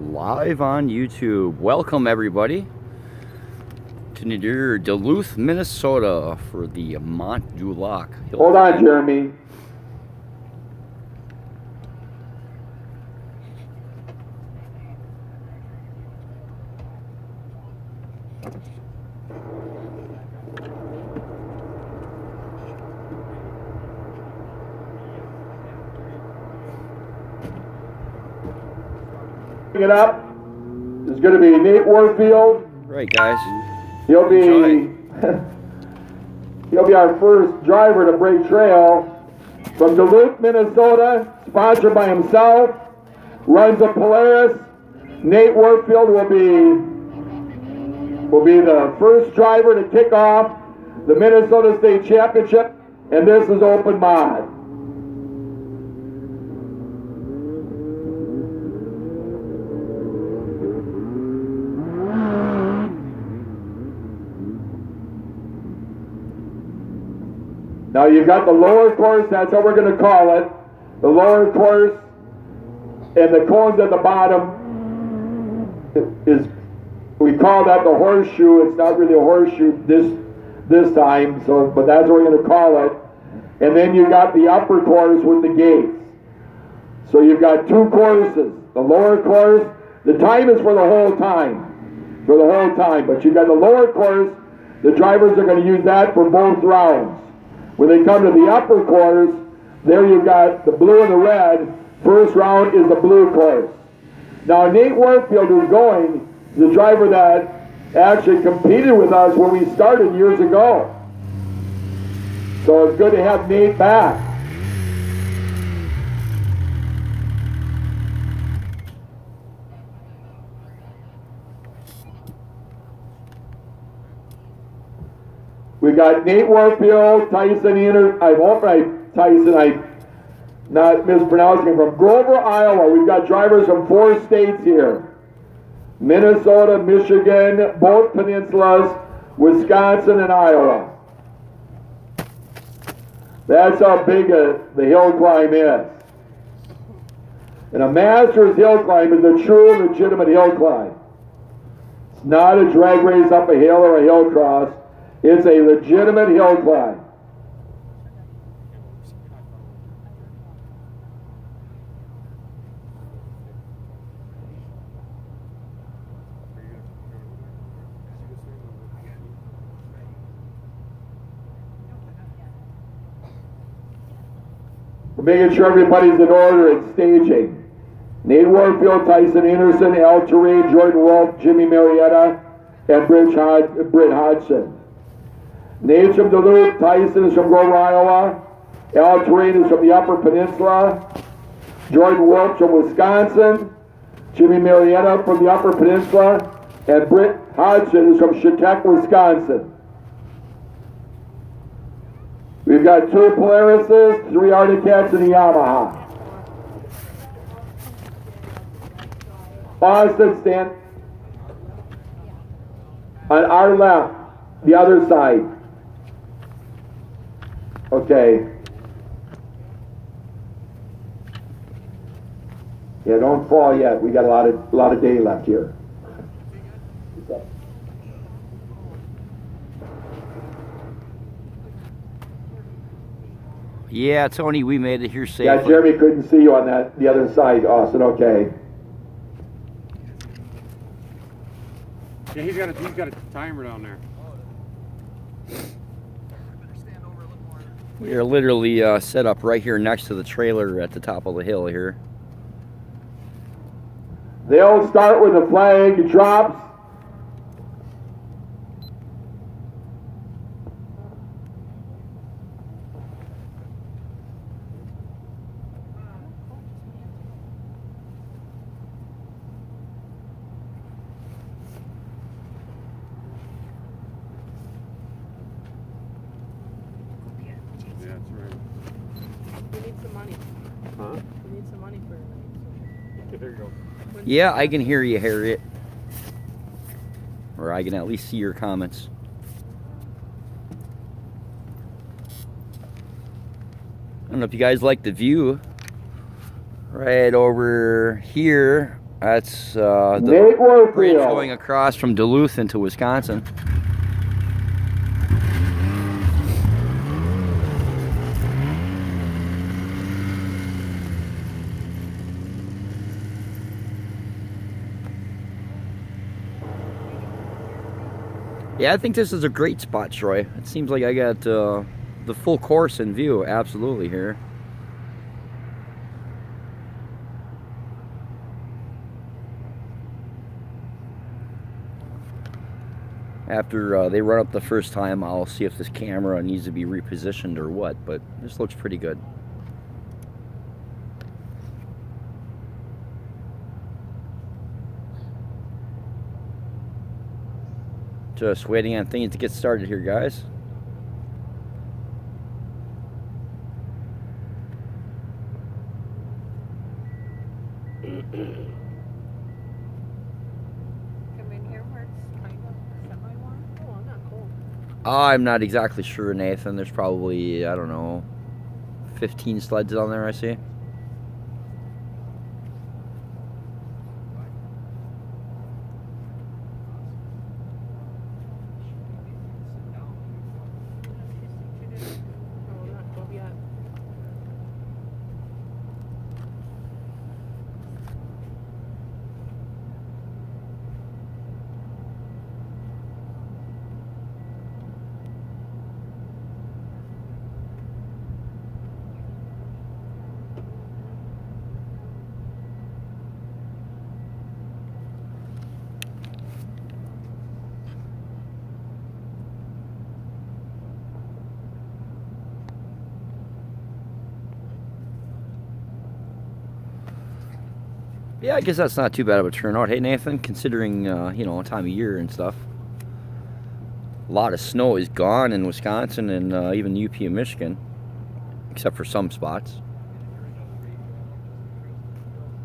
live on YouTube. Welcome everybody to near Duluth, Minnesota for the Mont Du Lac Hill Hold on, Jeremy. It up. There's going to be Nate Warfield. Right, guys. He'll be our first driver to break trail from Duluth, Minnesota. Sponsored by himself. Runs a Polaris. Nate Warfield will be the first driver to kick off the Minnesota State Championship, and this is open mod. Now you've got the lower course, that's how we're going to call it. The lower course, and the cones at the bottom is, we call that the horseshoe. It's not really a horseshoe this time, so but that's what we're going to call it. And then you got the upper course with the gates. So you've got two courses. The lower course, the time is for the whole time. For the whole time. But you've got the lower course, the drivers are going to use that for both rounds. When they come to the upper course, there you've got the blue and the red. First round is the blue course. Now Nate Warfield, who's going, is a driver that actually competed with us when we started years ago. So it's good to have Nate back. We got Nate Warfield, not mispronouncing, from Grover, Iowa. We've got drivers from 4 states here. Minnesota, Michigan, both peninsulas, Wisconsin, and Iowa. That's how big the hill climb is. And a Masters hill climb is a true, legitimate hill climb. It's not a drag race up a hill or a hill cross. It's a legitimate hill climb. We're making sure everybody's in order and staging. Nate Warfield, Tyson Anderson, Al Terrain, Jordan Wolf, Jimmy Marietta, and Britt Hodgson. Nate's from Duluth, Tyson is from Grover, Iowa, Al Terrain is from the Upper Peninsula, Jordan Wolf from Wisconsin, Jimmy Marietta from the Upper Peninsula, and Britt Hodgson is from Chautauqua, Wisconsin. We've got 2 Polarises, 3 Arctic Cats, and a Yamaha. Austin, stand on our left, the other side. Okay. Yeah, don't fall yet. We got a lot of day left here. Yeah, Tony, we made it here safely. Yeah, Jeremy couldn't see you on the other side, Austin. Okay. Yeah, he's got a timer down there. We are literally set up right here next to the trailer at the top of the hill here. They'll start with the flag drops. There you go. Yeah, I can hear you, Harriet. Or I can at least see your comments. I don't know if you guys like the view right over here That's Nate the bridge Warfield. going across from Duluth into Wisconsin. Yeah, I think this is a great spot, Troy. It seems like I got the full course in view, absolutely, here. After they run up the first time, I'll see if this camera needs to be repositioned or what, but this looks pretty good. Just waiting on things to get started here, guys. Come in here where it's kind of semi-warm. Oh, I'm not cold. I'm not exactly sure, Nathan. There's probably, I don't know, 15 sleds down there, I see. No, I'm not cold yet. Yeah, I guess that's not too bad of a turnout. Hey, Nathan, considering, you know, time of year and stuff. A lot of snow is gone in Wisconsin and even UP and Michigan, except for some spots.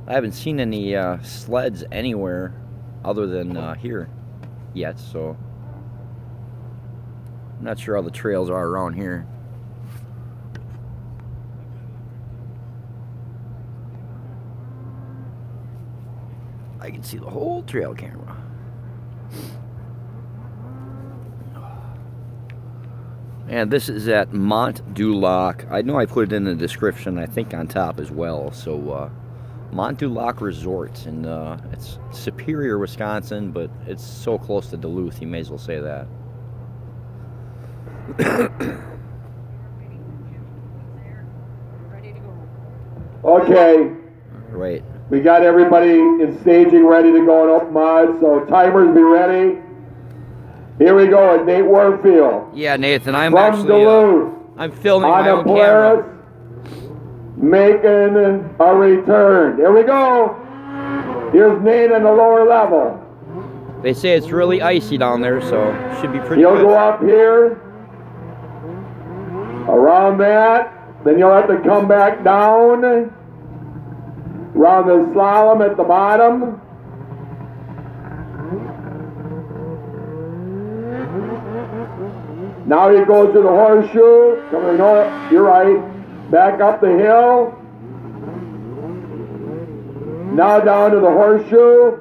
I haven't seen any sleds anywhere other than here yet, so I'm not sure how the trails are around here. I can see the whole trail camera. And this is at Mont Du Lac. I know I put it in the description, I think on top as well. So Mont Du Lac Resort, and it's Superior, Wisconsin, but it's so close to Duluth, you may as well say that. Ready to go. Okay, Right. we got everybody in staging ready to go in open mod, so timers be ready. Here we go at Nate Warfield. Yeah, Nathan, I'm From actually Duluth, I'm filming on my a own camera. Polaris, making a return. Here we go. Here's Nate on the lower level. They say it's really icy down there, so should be pretty You'll good. go up here, around that, then you'll have to come back down, around the slalom at the bottom. Now you go to the horseshoe, coming up, you're right, back up the hill. Now down to the horseshoe.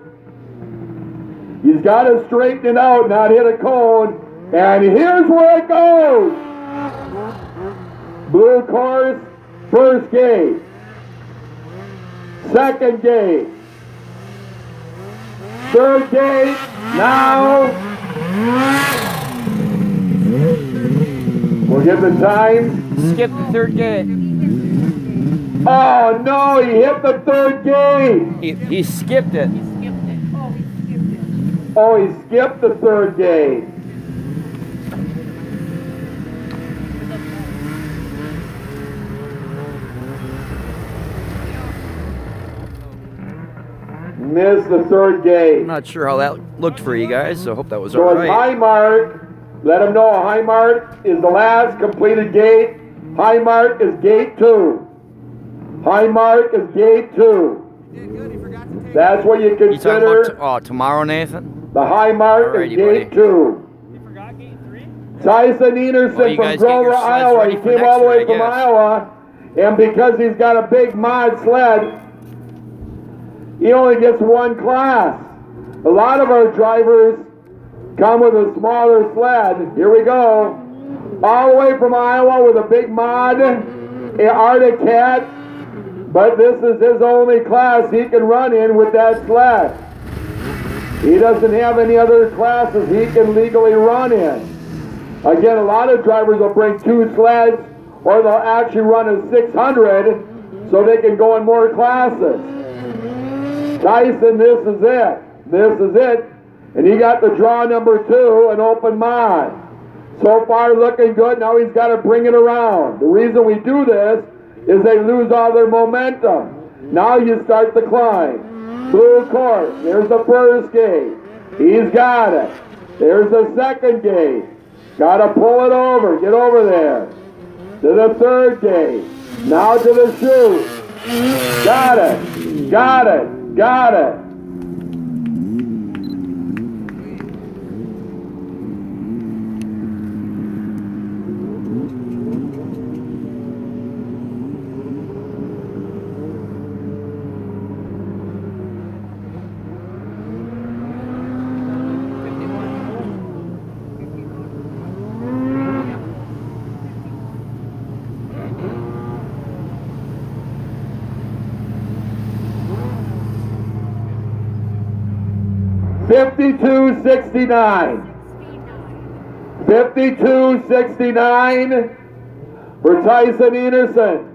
He's got to straighten it out, not hit a cone. And here's where it goes. Blue course, first gate. Second gate. Third gate, now. We'll give the time. Skip the third gate. Oh no, he hit the third gate. He skipped it. Skipped it. Oh, we skipped it. Oh, he skipped the third gate. Missed the third gate. I'm not sure how that looked for you guys, so I hope that was So all it's right. high mark. Let them know a high mark is the last completed gate. High mark is gate 2. High mark is gate 2. That's what you You talking consider about tomorrow, Nathan? the high mark is Alrighty, gate buddy. 2. You forgot gate 3? Tyson Enerson Well, you from guys get your Grover, sleds Iowa. ready He for came all the next way year, I from guess. Iowa, and because he's got a big mod sled, he only gets one class. A lot of our drivers come with a smaller sled. Here we go. All the way from Iowa with a big mod, Arctic Cat. But this is his only class he can run in with that sled. He doesn't have any other classes he can legally run in. Again, a lot of drivers will bring 2 sleds, or they'll actually run a 600 so they can go in more classes. Tyson, this is it. This is it. And he got the draw number 2, an open mod. So far looking good. Now he's got to bring it around. The reason we do this is they lose all their momentum. Now you start the climb. Blue course. There's the first gate. He's got it. There's the second gate. Got to pull it over. Get over there. To the third gate. Now to the chute. Got it. Got it. Got it. $52.69. $52.69 for Tyson Enerson.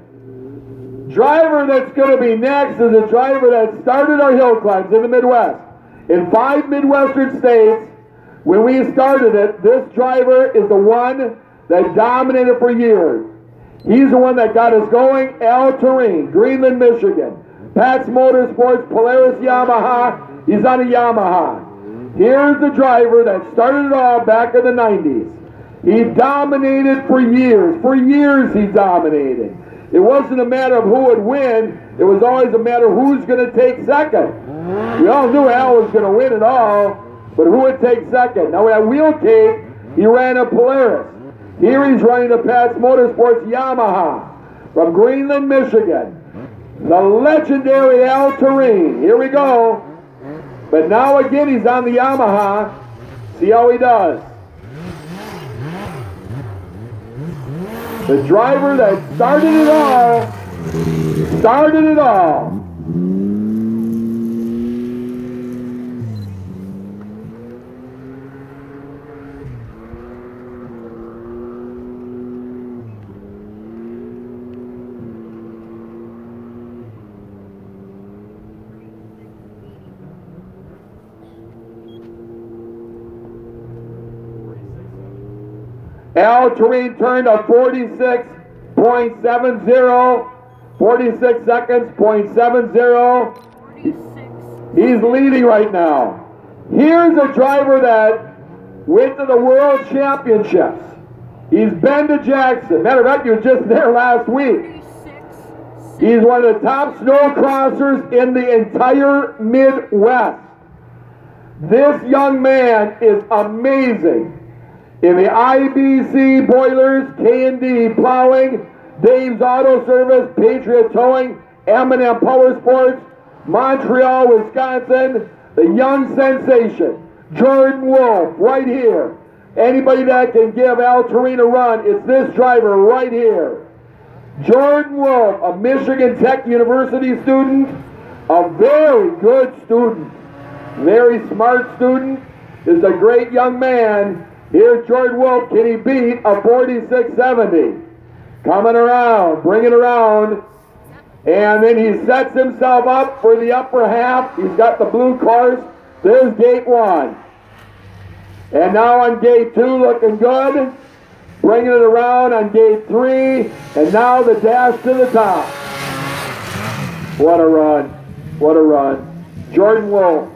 Driver that's going to be next is a driver that started our hill climbs in the Midwest. In 5 Midwestern states, when we started it, this driver is the one that dominated for years. He's the one that got us going. Al Terrain, Greenland, Michigan. Pat's Motorsports, Polaris Yamaha. He's on a Yamaha. Here's the driver that started it all back in the 90s. He dominated for years. For years he dominated. It wasn't a matter of who would win. It was always a matter of who's going to take second. We all knew Al was going to win it all, but who would take second? Now at Wheel Cape, he ran a Polaris. Here he's running a Pat's Motorsports Yamaha from Greenland, Michigan. The legendary Al Terrain. Here we go. But now again he's on the Yamaha. See how he does. The driver that started it all. Started it all. Al Terrain turned a 46.70, 46 seconds, .70. He's leading right now. Here's a driver that went to the World Championships. He's Ben to Jackson. Matter of fact, he was just there last week. He's one of the top snow crossers in the entire Midwest. This young man is amazing. In the IBC Boilers, K&D Plowing, Dave's Auto Service, Patriot Towing, M&M Power Sports, Montreal, Wisconsin, the young sensation, Jordan Wolf, right here. Anybody that can give Al Terrain a run, it's this driver right here. Jordan Wolf, a Michigan Tech University student, a very good student, very smart student, is a great young man. Here's Jordan Wolf. Can he beat a 46.70? Coming around, bringing around. And then he sets himself up for the upper half. He's got the blue course. There's gate 1. And now on gate 2, looking good. Bringing it around on gate 3. And now the dash to the top. What a run. What a run. Jordan Wolf.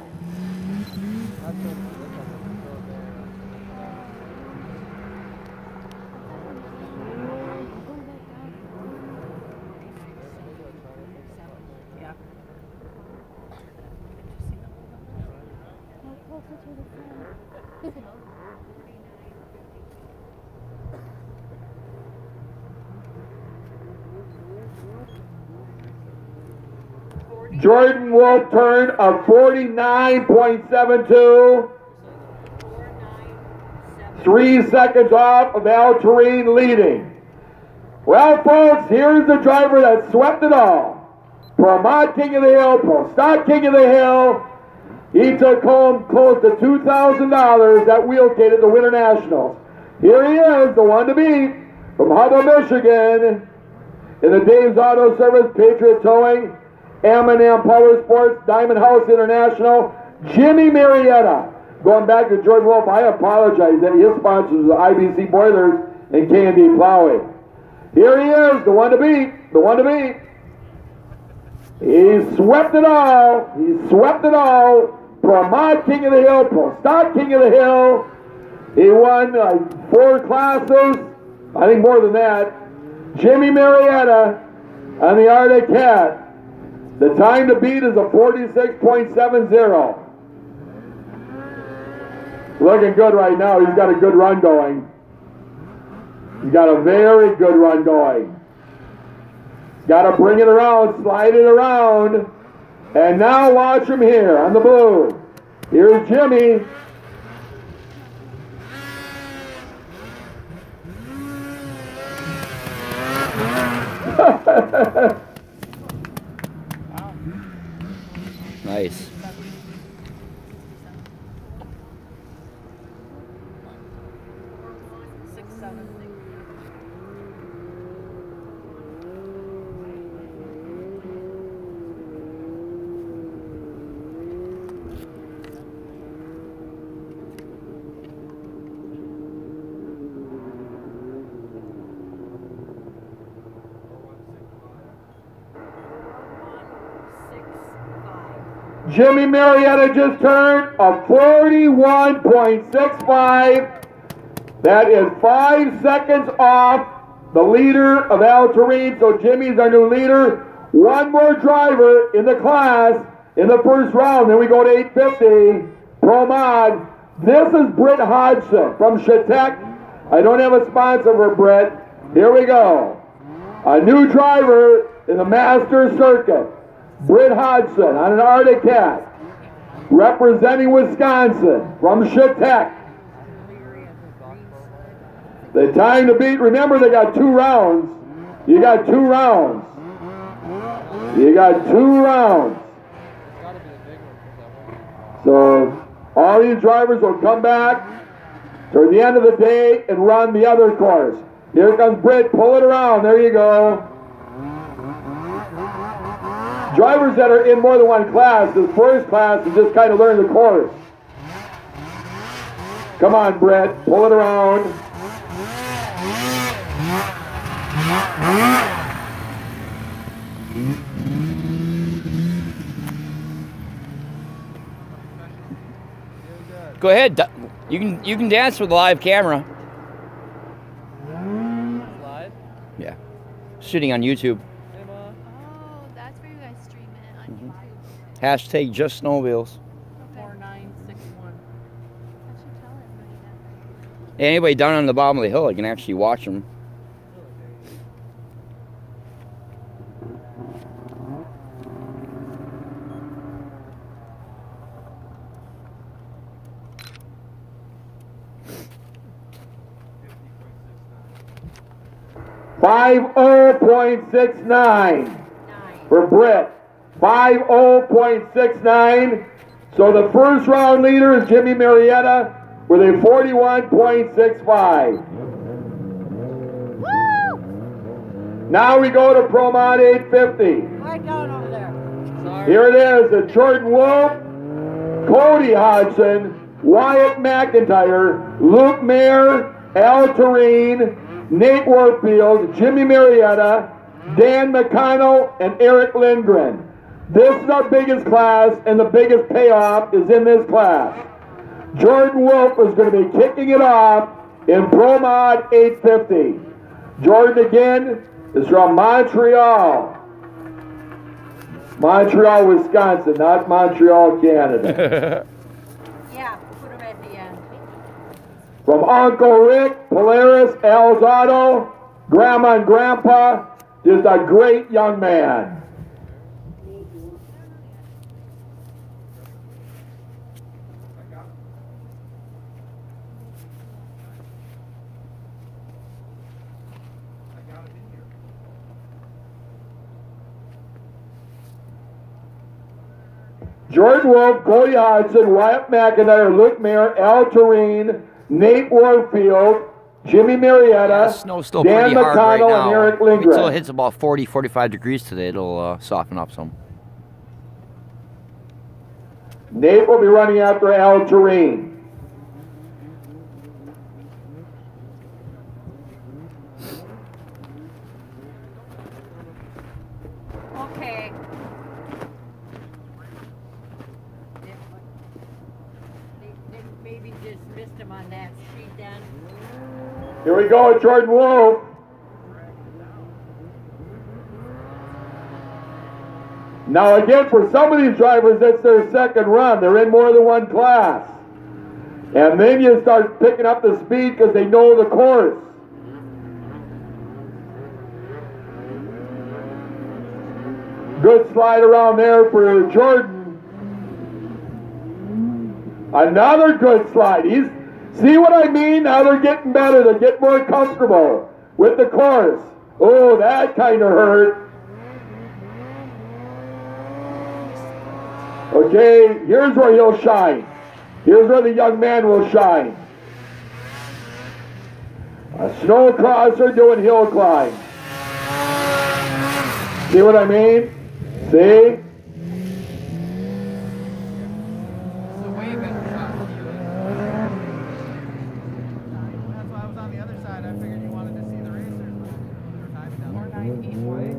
Jordan Wolf turn of 49.72. 3 seconds off of Al Tureen leading. Well, folks, here's the driver that swept it all. Pro Mod King of the Hill, Pro Stock King of the Hill. He took home close to $2,000 that wheelgate at the Winter Nationals. Here he is, the one to beat, from Hubble, Michigan, in the Dave's Auto Service, Patriot Towing, M&M Power Sports, Diamond House International, Jimmy Marietta. Going back to Jordan Wolf, I apologize that his sponsors are IBC Boilers and K&D Plowing. Here he is, the one to beat, the one to beat. He swept it all. He swept it all. Pro Mod King of the Hill, Pro Stock King of the Hill. He won 4 classes, I think more than that. Jimmy Marietta on the Arctic Cat. The time to beat is a 46.70. Looking good right now. He's got a good run going. He's got a very good run going. Got to bring it around, slide it around. And now watch him here on the blue. Here's Jimmy. Nice. Jimmy Marietta just turned a 41.65. That is 5 seconds off the leader of Al Tureen. So Jimmy's our new leader. One more driver in the class in the first round. Then we go to 850 Pro Mod. This is Britt Hodgson from Chautauqua. I don't have a sponsor for Britt. Here we go. A new driver in the Master Circuit. Britt Hodgson on an Arctic Cat, representing Wisconsin from Chautauqua. The time to beat, remember they got 2 rounds. You got 2 rounds. You got 2 rounds. So all these drivers will come back toward the end of the day and run the other course. Here comes Britt, pull it around, there you go. Drivers that are in more than one class, this first class is just kind of learn the course. Come on, Brett, pull it around. Go ahead. You can dance with the live camera. Live? Yeah. Shooting on YouTube. Hashtag just snowmobiles. 4961. Anybody down on the bottom of the hill, I can actually watch them. .69 for Britt. 50.69. So the first round leader is Jimmy Marietta with a 41.65. Now we go to Pro Mod 850. Right down over there. Here it is, the Jordan Wolf, Cody Hodgson, Wyatt McIntyre, Luke Mayer, Al Tureen, Nate Warfield, Jimmy Marietta, Dan McConnell, and Eric Lindgren. This is our biggest class, and the biggest payoff is in this class. Jordan Wolf is going to be kicking it off in Pro Mod 850. Jordan again is from Montreal. Montreal, Wisconsin, not Montreal, Canada. Yeah, put him at the end. From Uncle Rick, Polaris, Al's Auto, Grandma and Grandpa, just a great young man. Jordan Wolf, Cody Hodgson, Wyatt McIntyre, Luke Mayer, Al Tureen, Nate Warfield, Jimmy Marietta, Yeah, snow's still Dan pretty hard right McConnell, now. and Eric Until it Lindgren. hits about 40, 45 degrees today, it'll soften up some. Nate will be running after Al Tureen. Okay. They maybe dismissed him on that street then. Here we go with Jordan Wolf. Now again, for some of these drivers, that's their second run. They're in more than one class. And then you start picking up the speed because they know the course. Good slide around there for Jordan. Another good slide. See what I mean? Now they're getting better. They're getting more comfortable with the course. Oh, that kind of hurt. Okay, here's where he'll shine. Here's where the young man will shine. A snow crosser doing hill climb. See what I mean? See? It's a way better shot for you. That's why I was on the other side. I figured you wanted to see the racers. They were timing down there. 4-9 each way.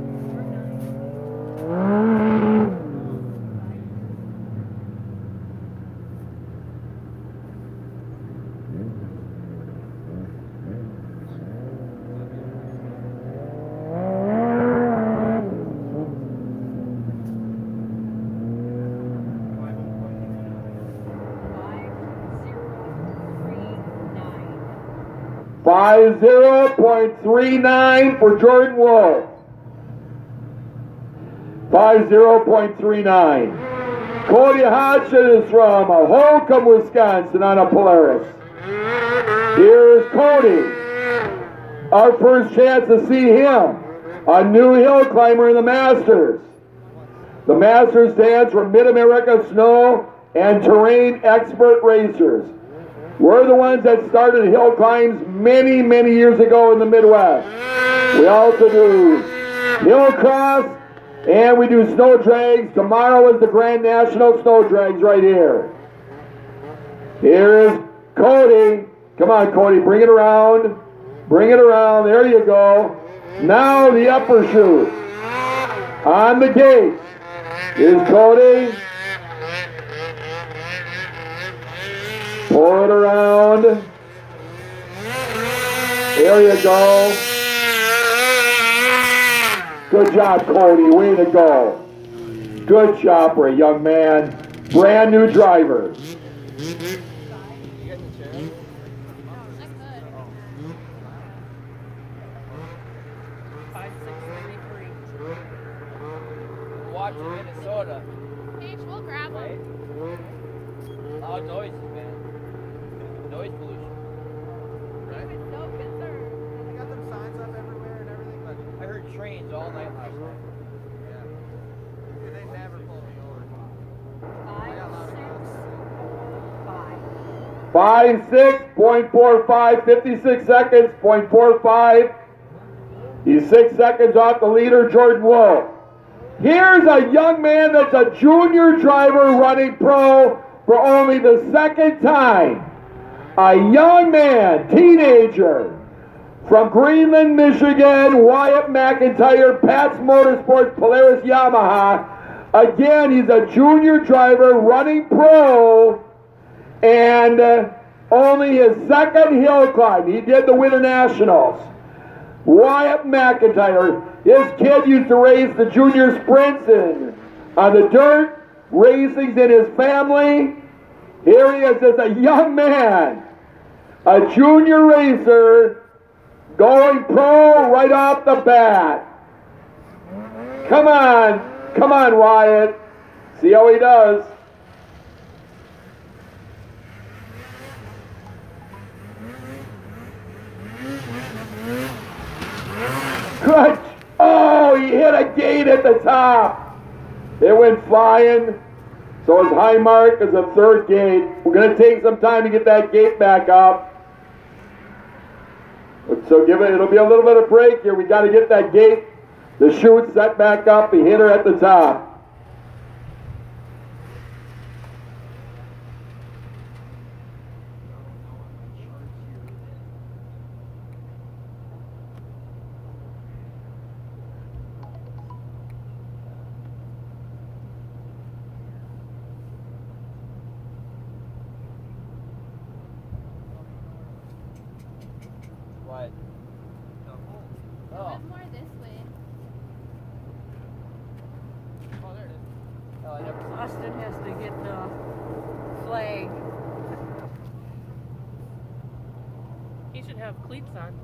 50.39 for Jordan Wolf. 50.39. Cody Hodgson is from Holcomb, Wisconsin on a Polaris. Here's Cody. Our first chance to see him. A new hill climber in the Masters. The Masters stands for Mid-America Snow and Terrain Expert Racers. We're the ones that started hill climbs many, many years ago in the Midwest. We also do hill cross and we do snow drags. Tomorrow is the Grand National Snow Drags right here. Here is Cody. Come on, Cody, bring it around. Bring it around. There you go. Now the upper chute. On the gate is Cody. Pull it around. There you go. Good job, Cody. Way to go. Good job for a young man. Brand new driver. Watch Minnesota. Paige, we'll grab them. Loud noises, man. Noise pollution. He was so concerned. They got them signs up everywhere and everything, but I heard trains all night last night. Yeah. They never pulled me over. 5.6.45, 56 seconds, 0.45. He's 6 seconds off the leader, Jordan Wolf. Here's a young man that's a junior driver running pro for only the second time. A young man, teenager, from Greenland, Michigan, Wyatt McIntyre, Pat's Motorsports, Polaris Yamaha. Again, he's a junior driver running pro, and only his second hill climb. He did the Winter Nationals. Wyatt McIntyre, his kid used to race the junior sprints on the dirt. Racing's in his family. Here he is as a young man, a junior racer, going pro right off the bat. Come on, Wyatt. See how he does. Good. Oh, he hit a gate at the top. It went flying. So his high mark is a third gate. We're going to take some time to get that gate back up. So it'll be a little bit of break here. We got to get that gate, the chute set back up, the hitter at the top. What? It was more this way. Oh, there it is. Oh, I never saw it. Austin has to get the flag. He should have cleats on.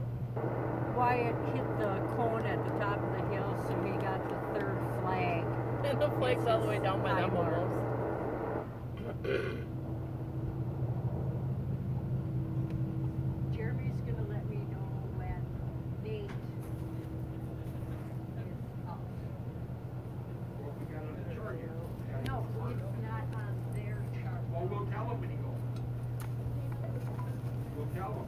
Wyatt hit the cone at the top of the hill, so he got the third flag. And the flag's all the way down by them High almost. Jeremy's gonna let me know when Nate is up. No, it's not on their chart. Well, we'll tell him when he goes. We'll tell him.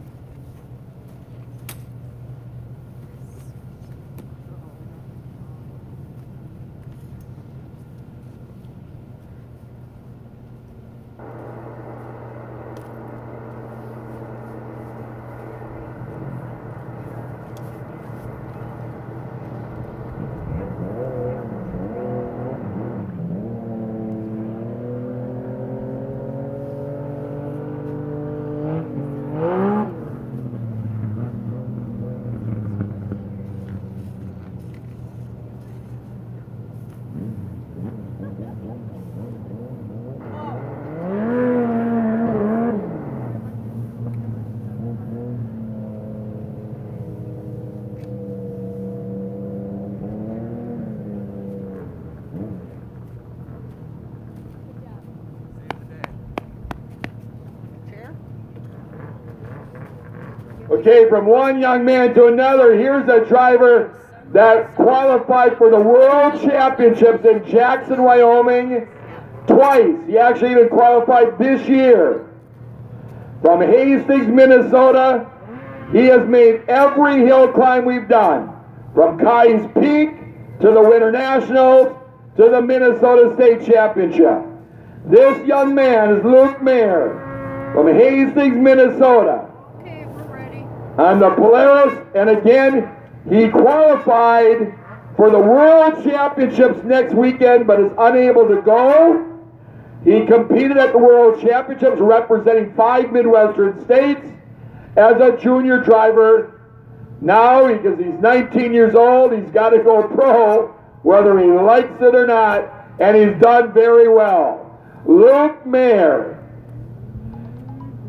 Okay, from one young man to another, here's a driver that qualified for the World Championships in Jackson, Wyoming, twice. He actually even qualified this year. From Hastings, Minnesota, he has made every hill climb we've done. From Kai's Peak to the Winter Nationals to the Minnesota State Championship. This young man is Luke Mayer from Hastings, Minnesota. Okay, we're ready. On the Polaris, and again, he qualified for the World Championships next weekend, but is unable to go. He competed at the World Championships representing 5 Midwestern states as a junior driver. Now, because he's 19 years old, he's got to go pro, whether he likes it or not, and he's done very well. Luke Mayer.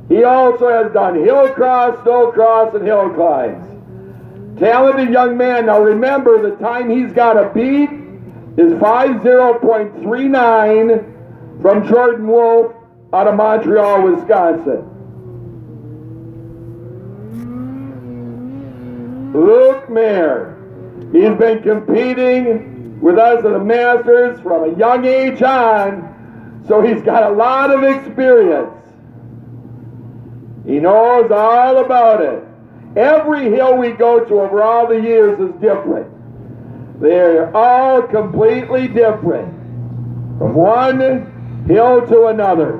He also has done hill cross, snow cross, and hill climbs. Talented young man. Now remember, the time he's got to beat is 50.39 from Jordan Wolf out of Montreal, Wisconsin. Luke Mayer. He's been competing with us at the Masters from a young age on, so he's got a lot of experience. He knows all about it. Every hill we go to over all the years is different. They're all completely different. From one hill to another.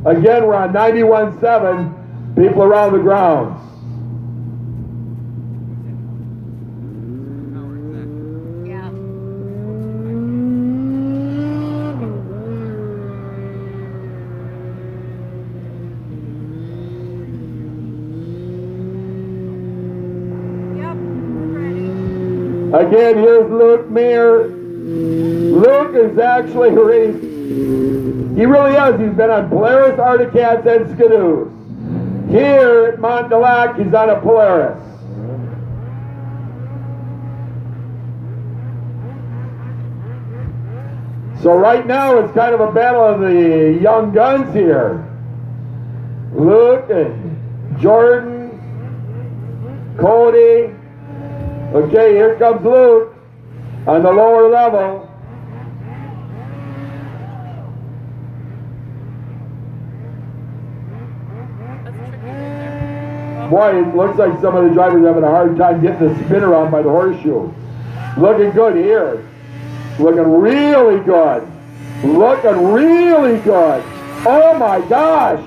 Again, we're on 91.7, people around the grounds. Yeah. Yep, we're ready. Again, here's Luke Mayer. Luke is actually raced. He really is. He's been on Polaris, Arctic Cats, and Skidoos. Here at Mont Du Lac, he's on a Polaris. So right now, it's kind of a battle of the young guns here. Luke and Jordan, Cody. Okay, here comes Luke on the lower level. boy, it looks like some of the drivers are having a hard time getting the spin around by the horseshoe. Looking good here. Looking really good. Looking really good. Oh my gosh.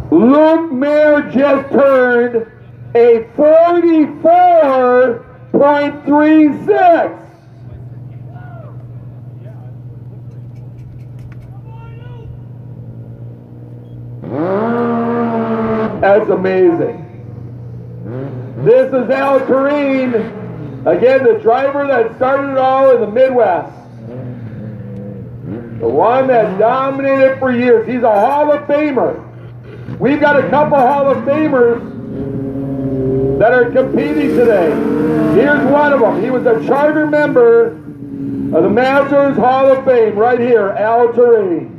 Luke Mayer just turned a 44.36. That's amazing. This is Al Tureen, again the driver that started it all in the Midwest. The one that dominated for years. He's a Hall of Famer. We've got a couple Hall of Famers that are competing today. Here's one of them. He was a charter member of the Masters Hall of Fame right here, Al Tureen.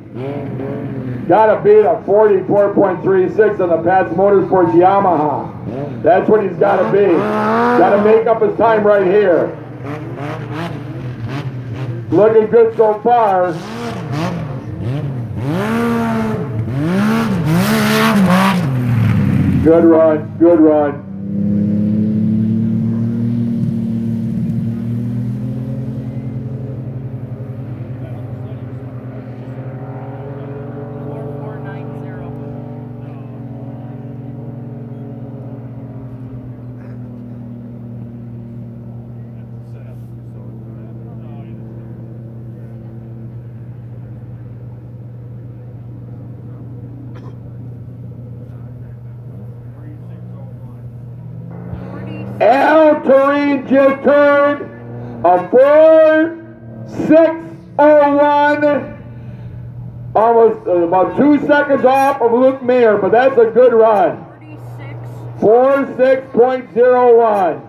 Got to beat a 44.36 on the Pats Motorsports Yamaha. That's what he's got to be. Got to make up his time right here. Looking good so far. Good run, good run. Al Tureen just turned a 4.601, almost about 2 seconds off of Luke Mayer, but that's a good run. 46.01.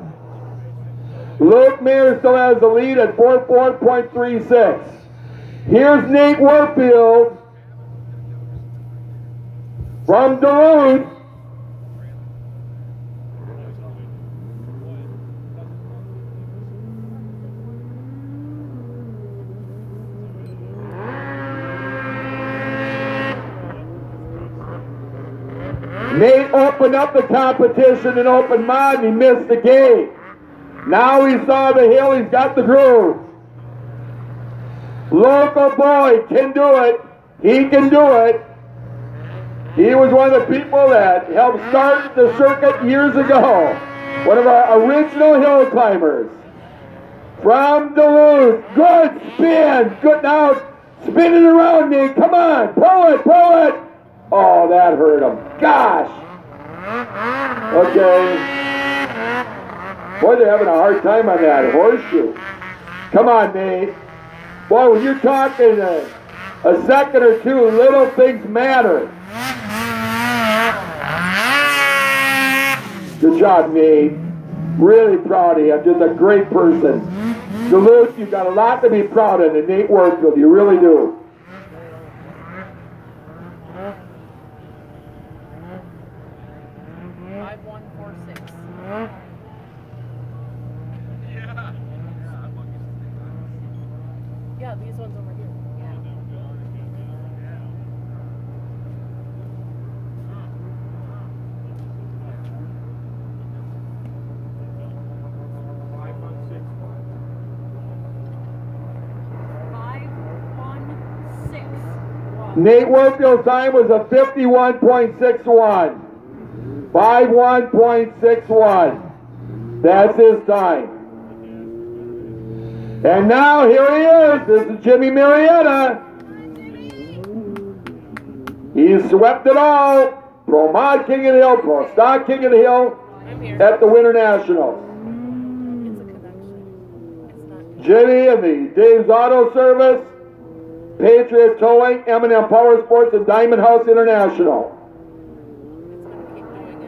Luke Mayer still has the lead at 44.36. Here's Nate Warfield from Duluth. Nate opened up the competition in open mod and he missed the gate. Now he saw the hill, he's got the groove. Local boy can do it. He can do it. He was one of the people that helped start the circuit years ago. One of our original hill climbers. From Duluth. Good spin. Good now. Spin it around, Nate. Come on. Pull it. Pull it. Oh, that hurt him. Gosh. Okay. Boy, they're having a hard time on that horseshoe. Come on, Nate. Boy, when you're talking a second or two, little things matter. Good job, Nate. Really proud of you. Just a great person. Duluth, you've got a lot to be proud of, and Nate Warfield. You really do. Yeah, these ones over here. Yeah. Nate Warfield's time was a 51.61. 51.61. That's his time. And now here he is. This is Jimmy Marietta. He's swept it all. Pro Mod King of the Hill, Pro Stock King of the Hill I'm here. at the Winter Nationals. It's a connection. It's not. Jimmy and the Dave's Auto Service, Patriot Towing, M&M Power Sports, and Diamond House International. It's gonna keep doing it.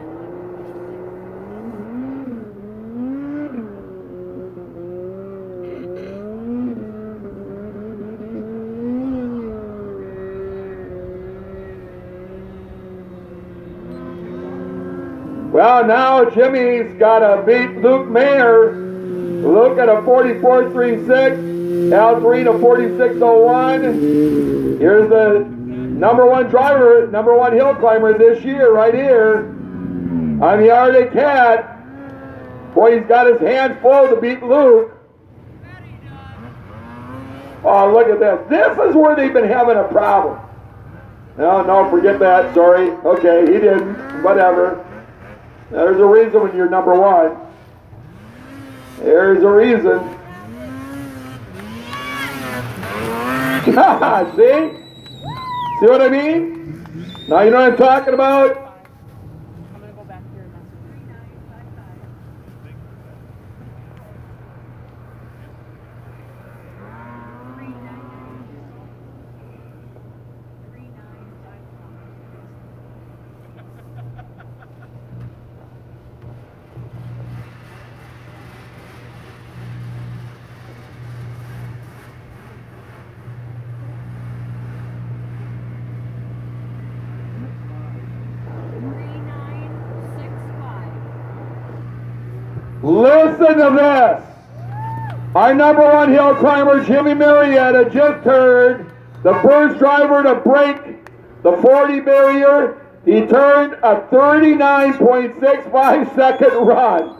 Well, now Jimmy's got to beat Luke Mayer. Luke at a 44.36, Al Green a 46.01. Here's the number one driver, number one hill climber this year, right here on the Arctic Cat. Boy, he's got his hands full to beat Luke. Oh, look at this. This is where they've been having a problem. No, forget that. Sorry. Okay, he didn't. Whatever. There's a reason when you're number one. There's a reason. See? See what I mean? Now you know what I'm talking about? I'm gonna go back here and message. Listen to this. Our number one hill climber, Jimmy Marietta, just heard the first driver to break the 40 barrier. He turned a 39.65 second run.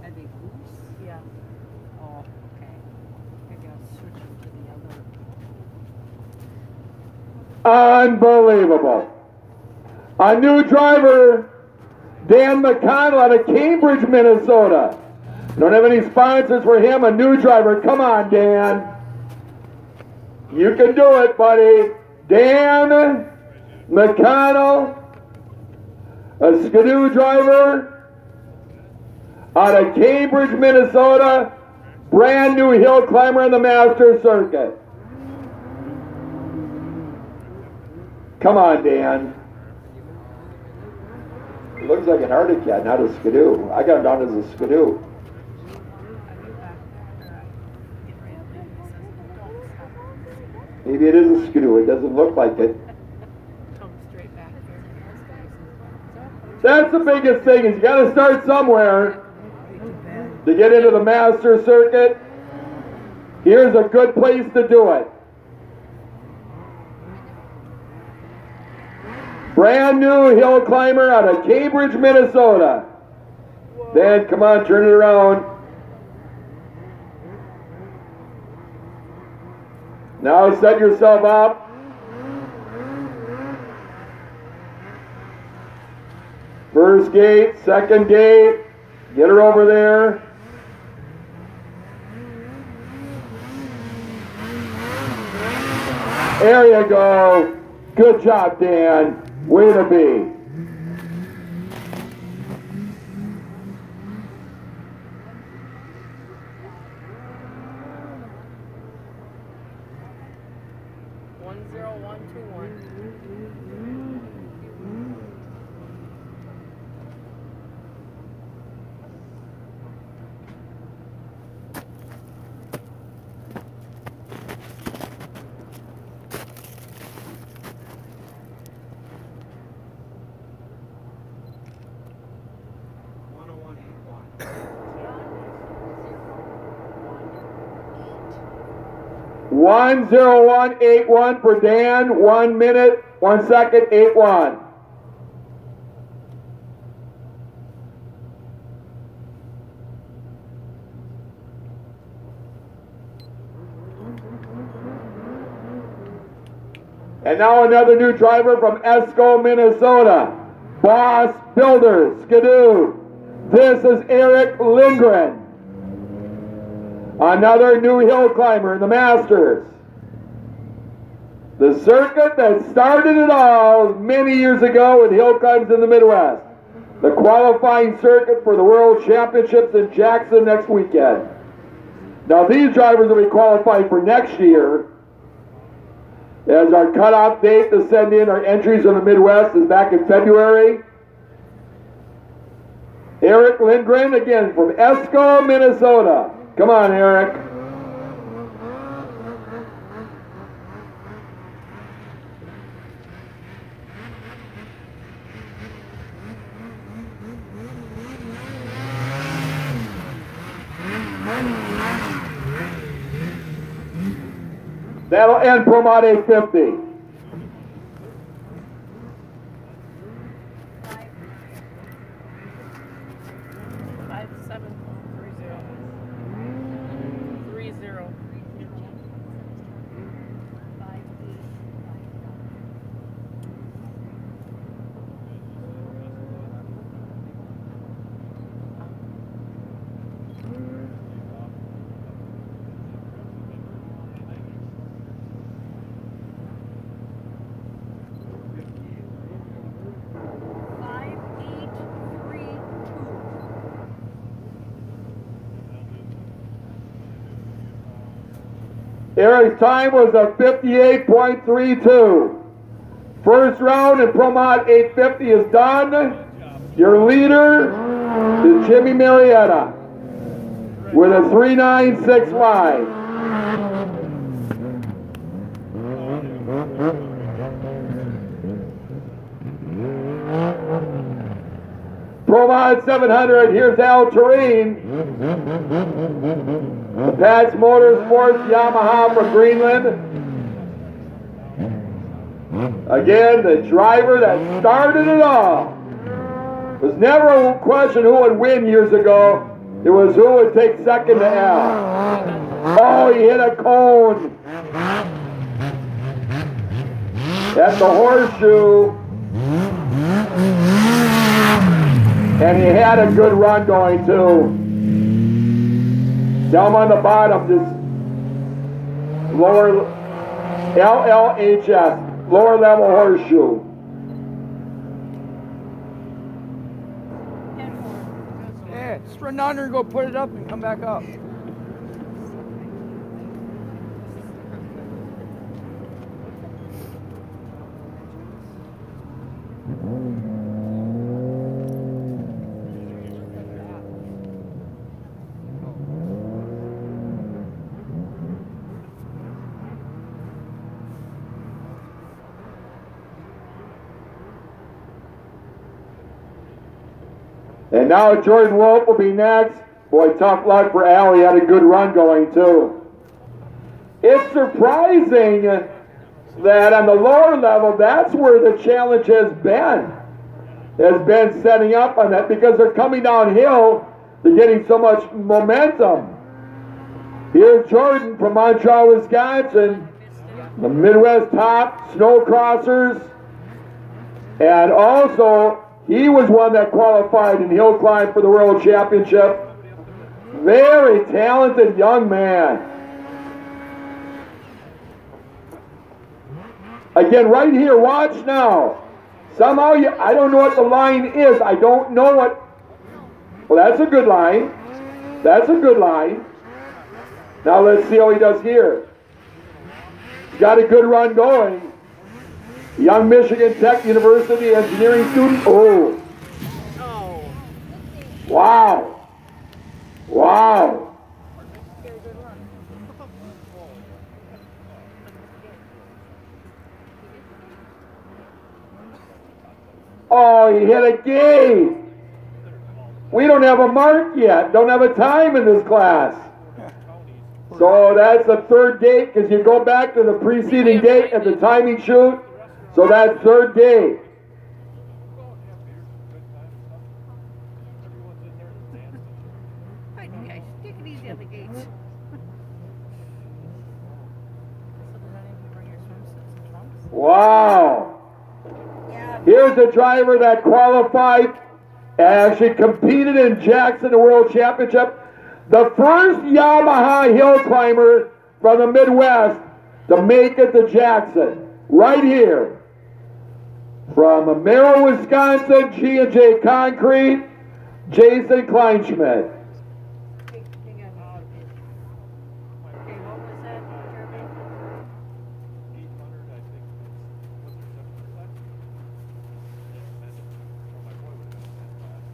Are they loose? Yeah. Oh, okay. I gotta switch them to the other. Unbelievable. A new driver, Dan McConnell out of Cambridge, Minnesota. Don't have any sponsors for him. A new driver. Come on, Dan. You can do it, buddy. Dan McConnell, a Skidoo driver out of Cambridge, Minnesota. Brand new hill climber on the Masters circuit. Come on, Dan. Looks like an Arctic Cat, not a Skidoo. I got him down as a Skidoo. Maybe it is a Skidoo. It doesn't look like it. Come straight back here. That's the biggest thing, is you got to start somewhere to get into the Master Circuit. Here's a good place to do it. Brand new hill climber out of Cambridge, Minnesota. Dan, come on, turn it around. Now set yourself up. First gate, second gate. Get her over there. There you go. Good job, Dan. Way to be. One 1:01.81 for Dan. 1 minute, 1 second, 81. And now another new driver from Esco, Minnesota. Boss Builders, Skidoo. This is Eric Lindgren. Another new hill climber in the Masters. The circuit that started it all many years ago with hill climbs in the Midwest. The qualifying circuit for the World Championships in Jackson next weekend. Now these drivers will be qualifying for next year, as our cutoff date to send in our entries in the Midwest is back in February. Eric Lindgren, again from Esco, Minnesota. Come on, Eric. That'll end Promod 850. Eric's time was a 58.32. First round in Promod 850 is done. Your leader is Jimmy Marietta with a 3.965. Promod 700, here's Al Tureen. The Patch Motorsports Yamaha from Greenland. Again, the driver that started it all. It was never a question who would win years ago. It was who would take second to Al. Oh, he hit a cone. At the horseshoe. And he had a good run going too. Down on the bottom, just lower LLHS, lower level horseshoe. Yeah, just run down there and go put it up and come back up. And now Jordan Wolf will be next. Boy, tough luck for Al. He had a good run going too. It's surprising that on the lower level, that's where the challenge has been setting up on that, because they're coming downhill. They're getting so much momentum. Here's Jordan from Montreal, Wisconsin. The Midwest top snow crossers. And also, he was one that qualified in hill climb for the World Championship. Very talented young man. Again, right here, watch now. Somehow, I don't know what the line is. I don't know what. Well, that's a good line. That's a good line. Now let's see how he does here. He's got a good run going. Young Michigan Tech University engineering student. Oh. Wow. Wow. Oh, he hit a gate. We don't have a mark yet. Don't have a time in this class. So that's the third date, because you go back to the preceding date at the timing shoot. So that's third date. Take it easy on the gates. Wow. Here's a driver that qualified, actually competed in Jackson, the World Championship. the first Yamaha hill climber from the Midwest to make it to Jackson, right here. From Merrill, Wisconsin, G&J Concrete, Jason Kleinschmidt. Hang on. Okay, what was that, Jeremy? 800, I think. Was there 7%? Yeah, that's it. Well, my boy would have done that class.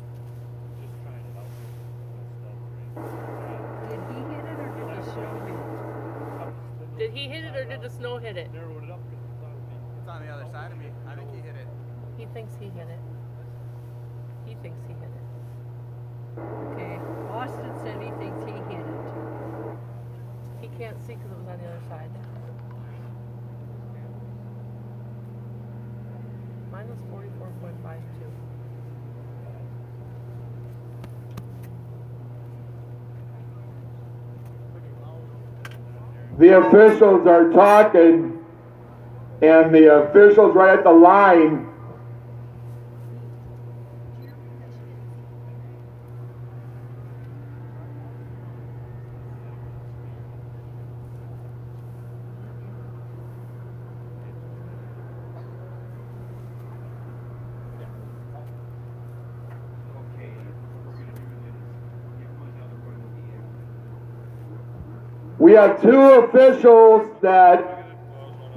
Just trying it out with stuff. Did he hit it or did the snow hit it? Did he hit it or did the snow hit it? Narrowed it up because it's on me. It's on the other side of me. I think he hit it. He thinks he hit it. He thinks he hit it. Okay, Austin said he thinks he hit it. He can't see because it was on the other side. Mine was 44.52. The officials are talking, and the officials right at the line. We have two officials that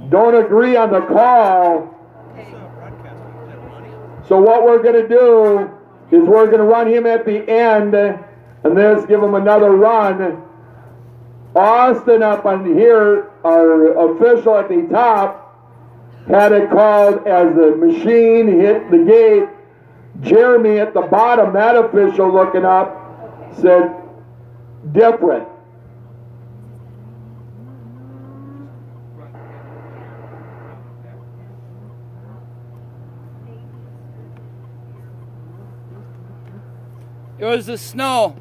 don't agree on the call. So what we're going to do is we're going to run him at the end and then give him another run. Austin up on here, our official at the top, had it called as the machine hit the gate. Jeremy at the bottom, that official looking up, said different. It was the snow.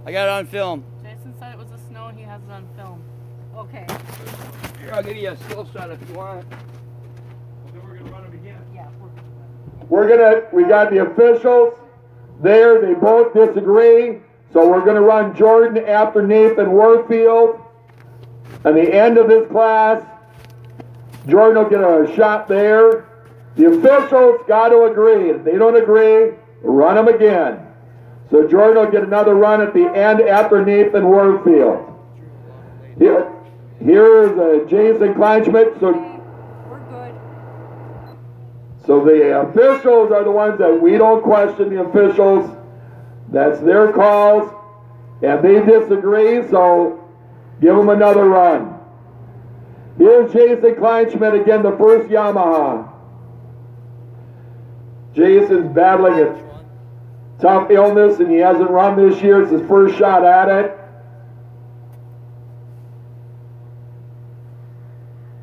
I got it on film. Jason said it was the snow. He has it on film. Okay, Here, I'll give you a still shot if you want. Well, then we're going to run them again. yeah, we're good. We got the officials there, they both disagree, so we're going to run Jordan after Nathan Warfield. At the end of this class, Jordan will get a shot there. The officials got to agree. If they don't agree, run them again. So Jordan will get another run at the end after Nathan Warfield. Here's Jason Kleinschmidt. We're good. So the officials are the ones that we don't question the officials. That's their calls. And they disagree, so give them another run. Here's Jason Kleinschmidt again, the first Yamaha. Jason's battling a tough illness and he hasn't run this year. It's his first shot at it.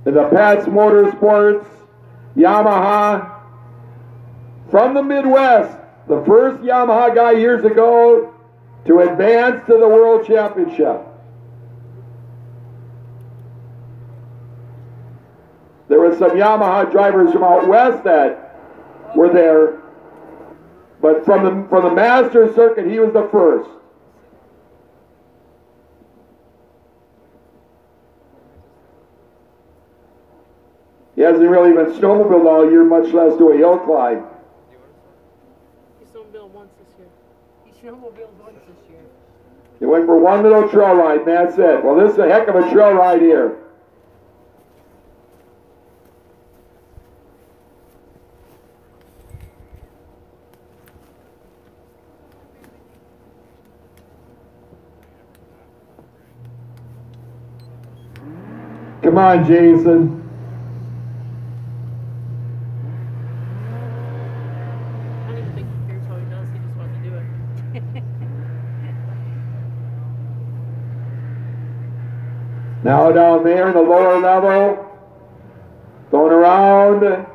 In the Pats Motorsports Yamaha from the Midwest, the first Yamaha guy years ago to advance to the World Championship. There were some Yamaha drivers from out west that were there, but from the Masters circuit, he was the first. He hasn't really been snowmobiled all year, much less do a hill climb. He snowmobiled once this year. He snowmobiled once this year. He went for one little trail ride, and that's it. Well, this is a heck of a trail ride here. Come on, Jason. I don't even think he cares how he does. He just wants to do it. Now down there in the lower level, going around.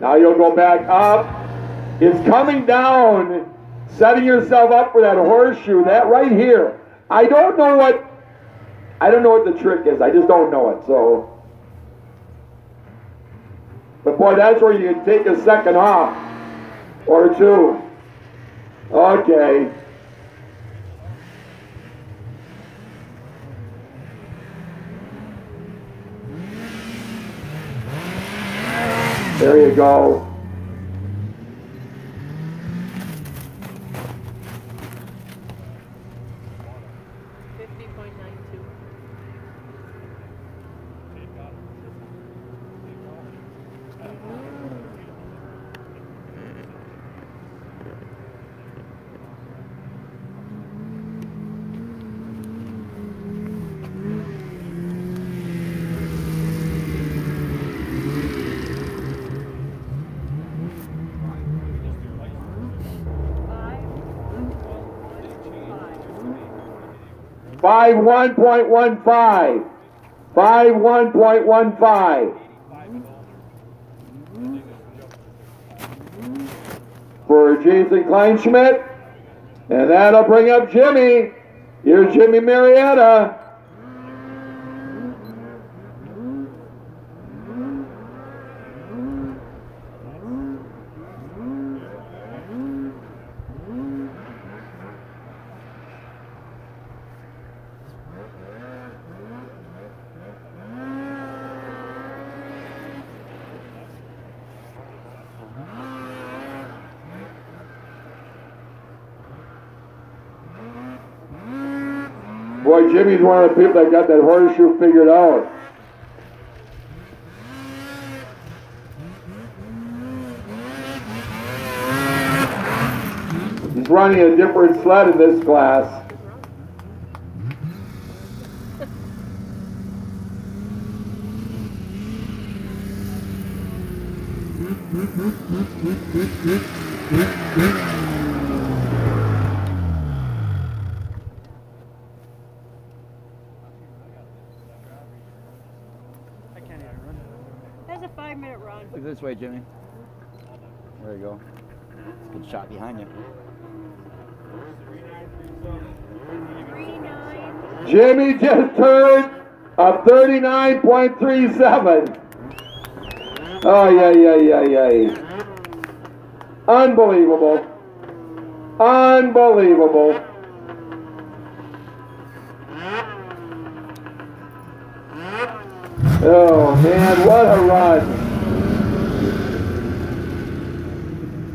Now you'll go back up. It's coming down, setting yourself up for that horseshoe, that right here. I don't know what the trick is. I just don't know it. So, but boy, that's where you can take a second off or two. Okay. There you go. Five 1.15. 5.1.15. For Jason Kleinschmidt. And that'll bring up Jimmy. Here's Jimmy Marietta. Boy, Jimmy's one of the people that got that horseshoe figured out. He's running a different sled in this class. That's a 5-minute run. Look this way, Jimmy. There you go. Good shot behind you. 39. Jimmy just turned a 39.37. Oh, yeah. Unbelievable. Unbelievable. Oh, man, what a run.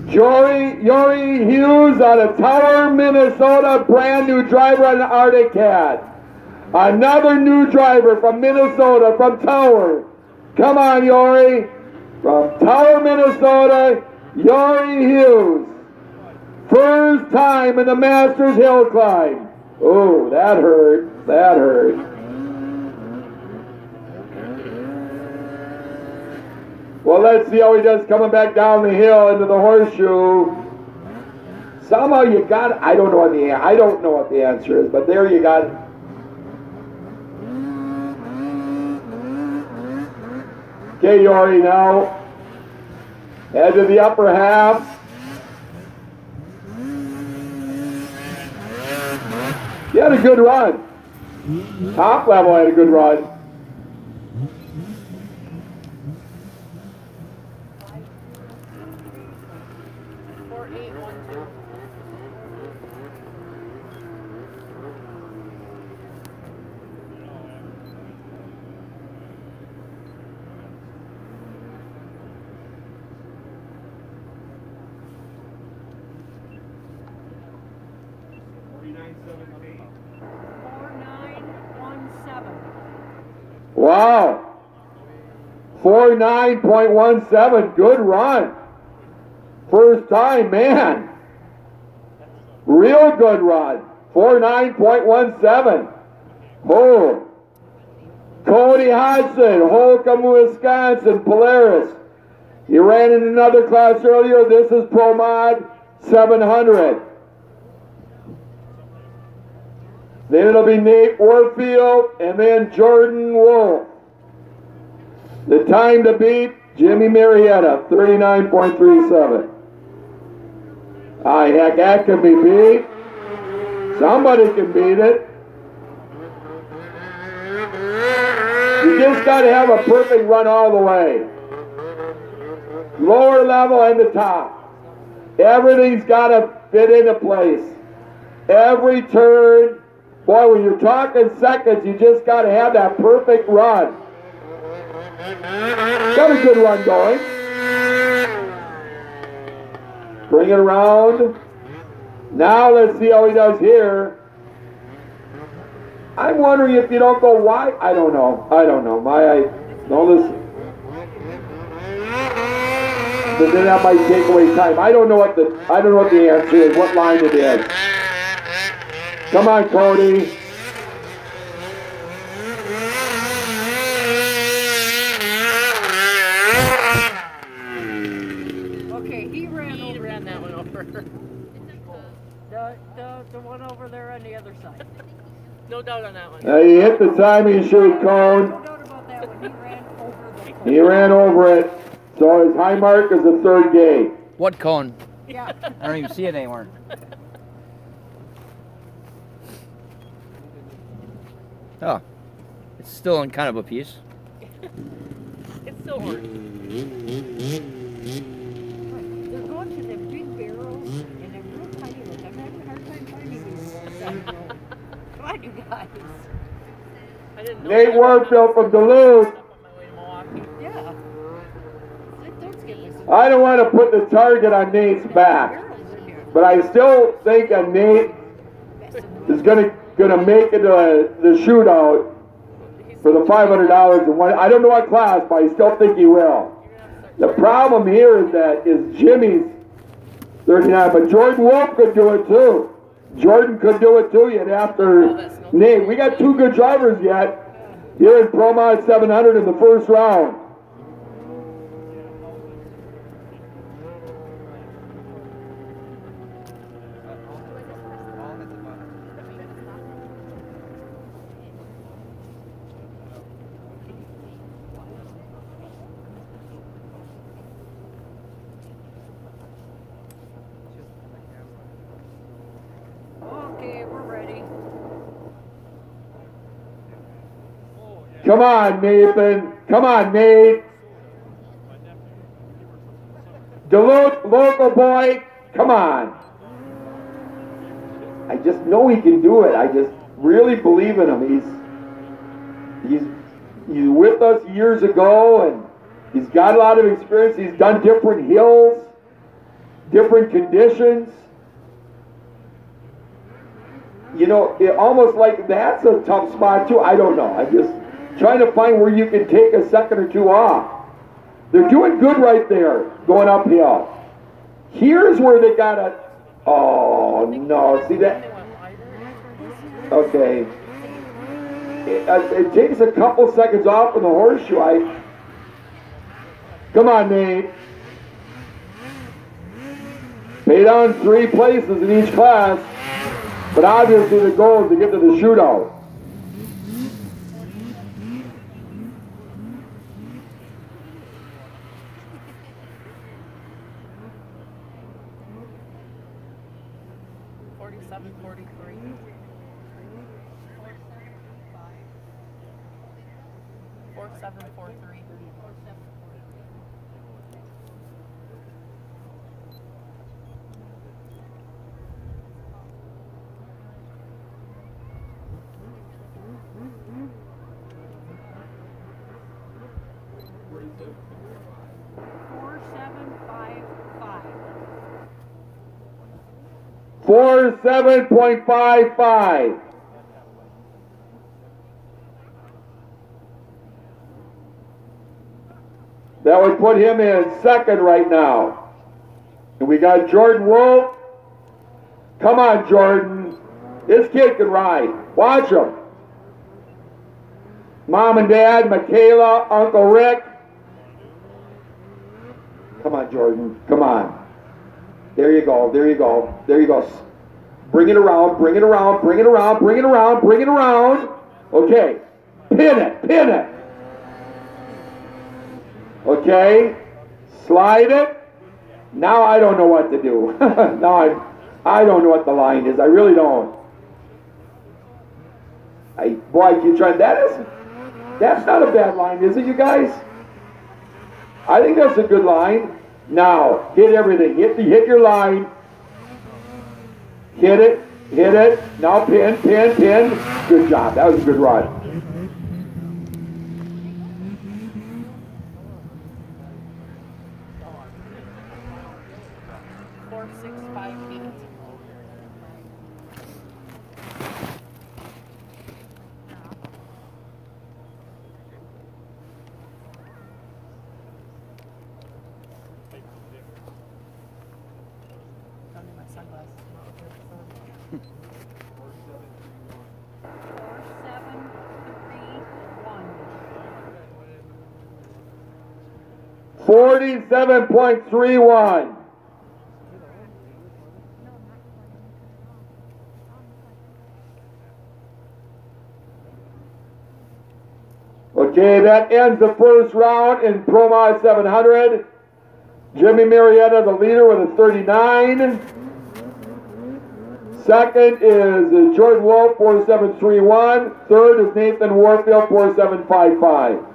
Yori Hughes out of Tower, Minnesota, brand new driver on the Arctic Cat. Another new driver from Minnesota, from Tower. Come on, Yori. From Tower, Minnesota, Yori Hughes. First time in the Masters Hill Climb. Oh, that hurt. That hurt. Well, let's see how he does coming back down the hill into the horseshoe. Somehow you got it. I don't know what the answer is, but there you got it. Okay, Yori, now head to the upper half. He had a good run. Top level had a good run. Wow. 49.17. Good run. First time, man. Real good run. 49.17. Oh. Cody Hodgson, Holcomb, Wisconsin, Polaris. He ran in another class earlier. This is Pro Mod 700. Then it'll be Nate Warfield and then Jordan Wolf. The time to beat, Jimmy Marietta, 39.37. Ah, heck, that can be beat. Somebody can beat it. You just got to have a perfect run all the way. Lower level and the top. Everything's got to fit into place. Every turn. Boy, when you're talking seconds, you just got to have that perfect run. Got a good run going. Bring it around. Now let's see how he does here. I'm wondering if you don't go wide. I don't know. No, listen. But then that might take away time. I don't know what the answer is, what line it is. Come on, Cody. Okay, he ran He over ran that one over. the one over there on the other side. No doubt on that one. He hit the timing chute cone. No doubt about that one. He ran over the cone. He ran over it. So his high mark is the third gate. What cone? Yeah. I don't even see it anymore. Oh, it's still in kind of a piece. It's still orange. They're going to the big barrels and they're real tiny ones. I'm having a hard time finding these. Come on, you guys. I didn't know. Nate Warfield from Duluth. Up on my way to Milwaukee. Yeah. Don't skip this. I don't want to put the target on Nate's back, Barrels in here. but I still think a Nate is gonna make it the shootout for the $500 and one. I don't know what class, but I still think he will. The problem here is Jimmy's 39, but Jordan Wolf could do it too. Jordan could do it too yet after Nate. We got two good drivers yet here in Pro Mod 700 in the first round. Okay, we're ready. Come on, Nathan. Come on, Nate. Duluth, local boy. Come on. I just know he can do it. I just really believe in him. He's with us years ago, and he's got a lot of experience. He's done different hills, different conditions. You know, it almost like that's a tough spot too. I don't know. I'm just trying to find where you can take a second or two off. They're doing good right there, going uphill. Here's where they got to. Oh no! See that? Okay. It takes a couple seconds off in the horseshoe. Come on, Nate. Pay down 3 places in each class. But obviously the goal is to get to the shootout. Four 7.55. That would put him in second right now. And we got Jordan Wolf. Come on, Jordan. This kid can ride. Watch him. Mom and Dad, Michaela, Uncle Rick. Come on, Jordan. Come on. There you go. There you go. There you go. Bring it around. Bring it around. Bring it around. Bring it around. Bring it around. Okay. Pin it. Pin it. Okay. Slide it. Now I don't know what to do. Now I don't know what the line is. I really don't. Boy, I keep trying. That's not a bad line, is it, you guys? I think that's a good line. Now, hit everything. Hit your line. Hit it. Hit it. Now pin, pin, pin. Good job. That was a good run. 4658. Don't need my sunglasses. 47.31. Okay, that ends the first round in Pro Mod 700. Jimmy Marietta, the leader, with a 39. Second is Jordan Wolf, 4731. Third is Nathan Warfield, 4755.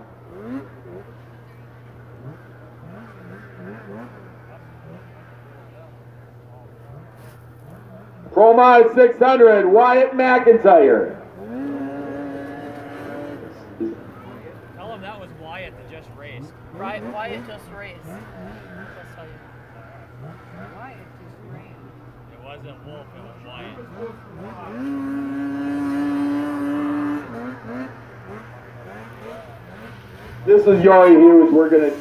Pro Mod 600, Wyatt McIntyre. Tell him that was Wyatt that just raced. Right, Wyatt just raced. Just tell you. Wyatt just ran. It wasn't Wolf, it was Wyatt. This is Yori Hughes. We're going to...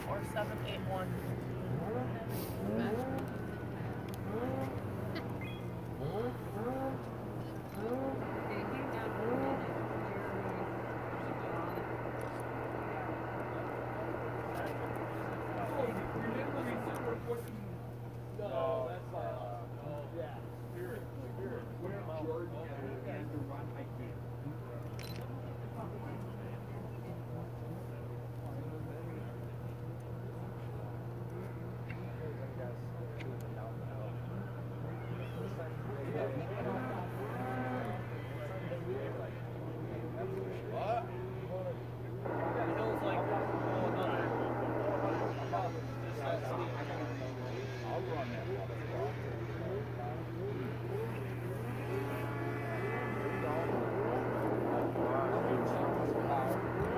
Or 781. Okay, hang on a minute,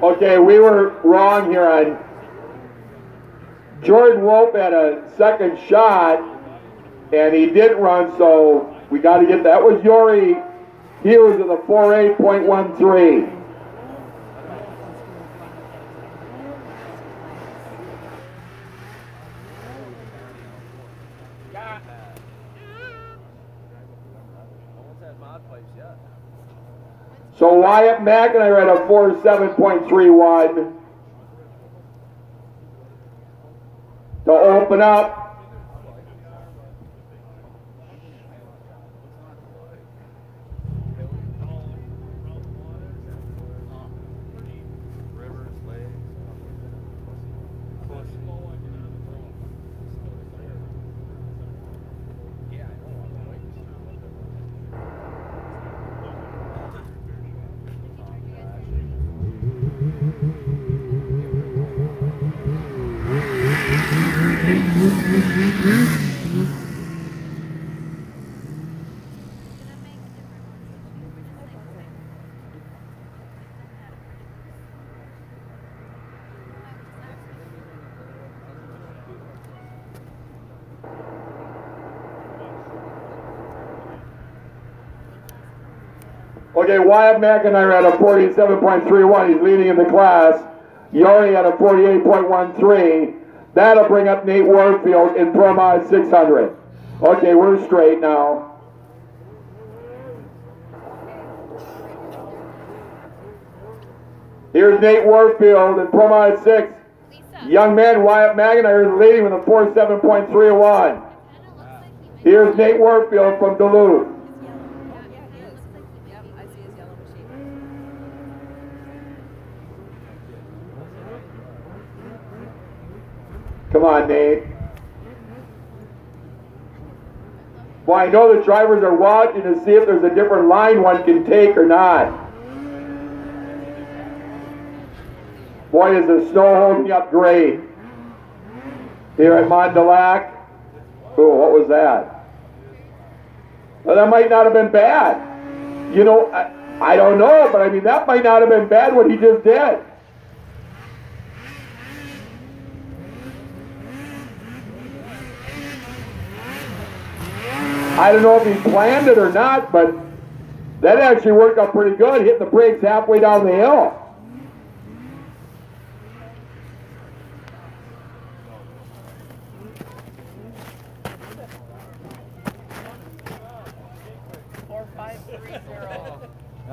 Okay, we were wrong here on Jordan Wolf had a second shot, and he didn't run, so we got to get that. Was Yori Hughes in the 48.13. So Wyatt McIntyre at a 47.31 to open up. Okay, Wyatt McIntyre at a 47.31. He's leading in the class. Yori at a 48.13. That'll bring up Nate Warfield in Pro Mod 600. Okay, we're straight now. Here's Nate Warfield in Pro Mod 6. Young man Wyatt McIntyre is leading with a 47.31. Here's Nate Warfield from Duluth. Come on, Nate. Well, I know the drivers are watching to see if there's a different line one can take or not. Boy, is the snow holding up great here at Mont Du Lac. Oh, what was that? Well, that might not have been bad. You know, I don't know, but I mean, that might not have been bad what he just did. I don't know if he planned it or not, but that actually worked out pretty good, hitting the brakes halfway down the hill.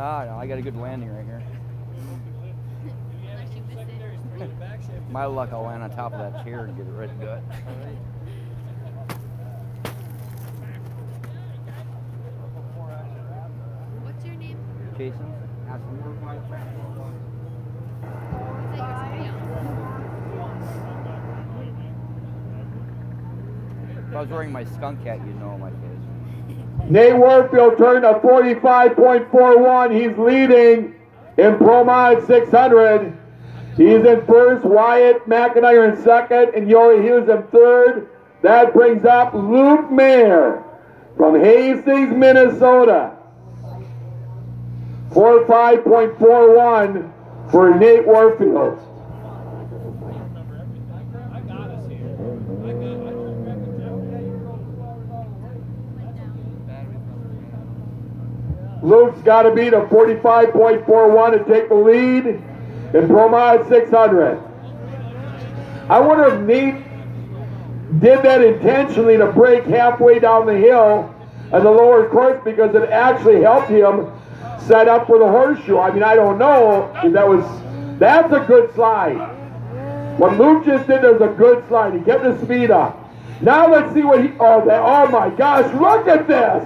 Ah, no, I got a good landing right here. Unless you miss it. My luck, I'll land on top of that chair and get it right gut. What's your name? Jason? Asselin. Is that yours? Somebody else? If I was wearing my skunk hat, you'd know my face. Nate Warfield turned a 45.41. He's leading in Pro Mod 600. He's in first, Wyatt McIntyre in second, and Yori Hughes in third. That brings up Luke Mayer from Hastings, Minnesota. 45.41 for Nate Warfield. I got us here. I don't reckon Luke's got to beat a 45.41 to take the lead in Pro Mod 600. I wonder if Nate did that intentionally to break halfway down the hill on the lower course because it actually helped him set up for the horseshoe. I mean, I don't know if that's a good slide. What Luke just did was a good slide. He kept his speed up. Now let's see what oh my gosh, look at this.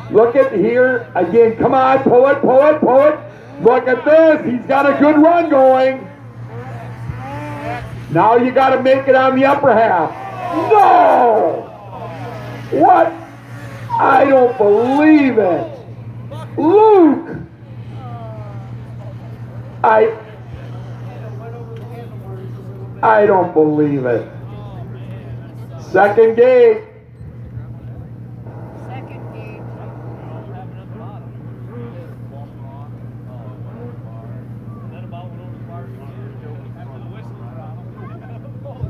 Look at here again. Come on, pull it, pull it, pull it. Look at this. He's got a good run going. Now you got to make it on the upper half. No! What? I don't believe it. Luke! I don't believe it. Second gate. Second gate.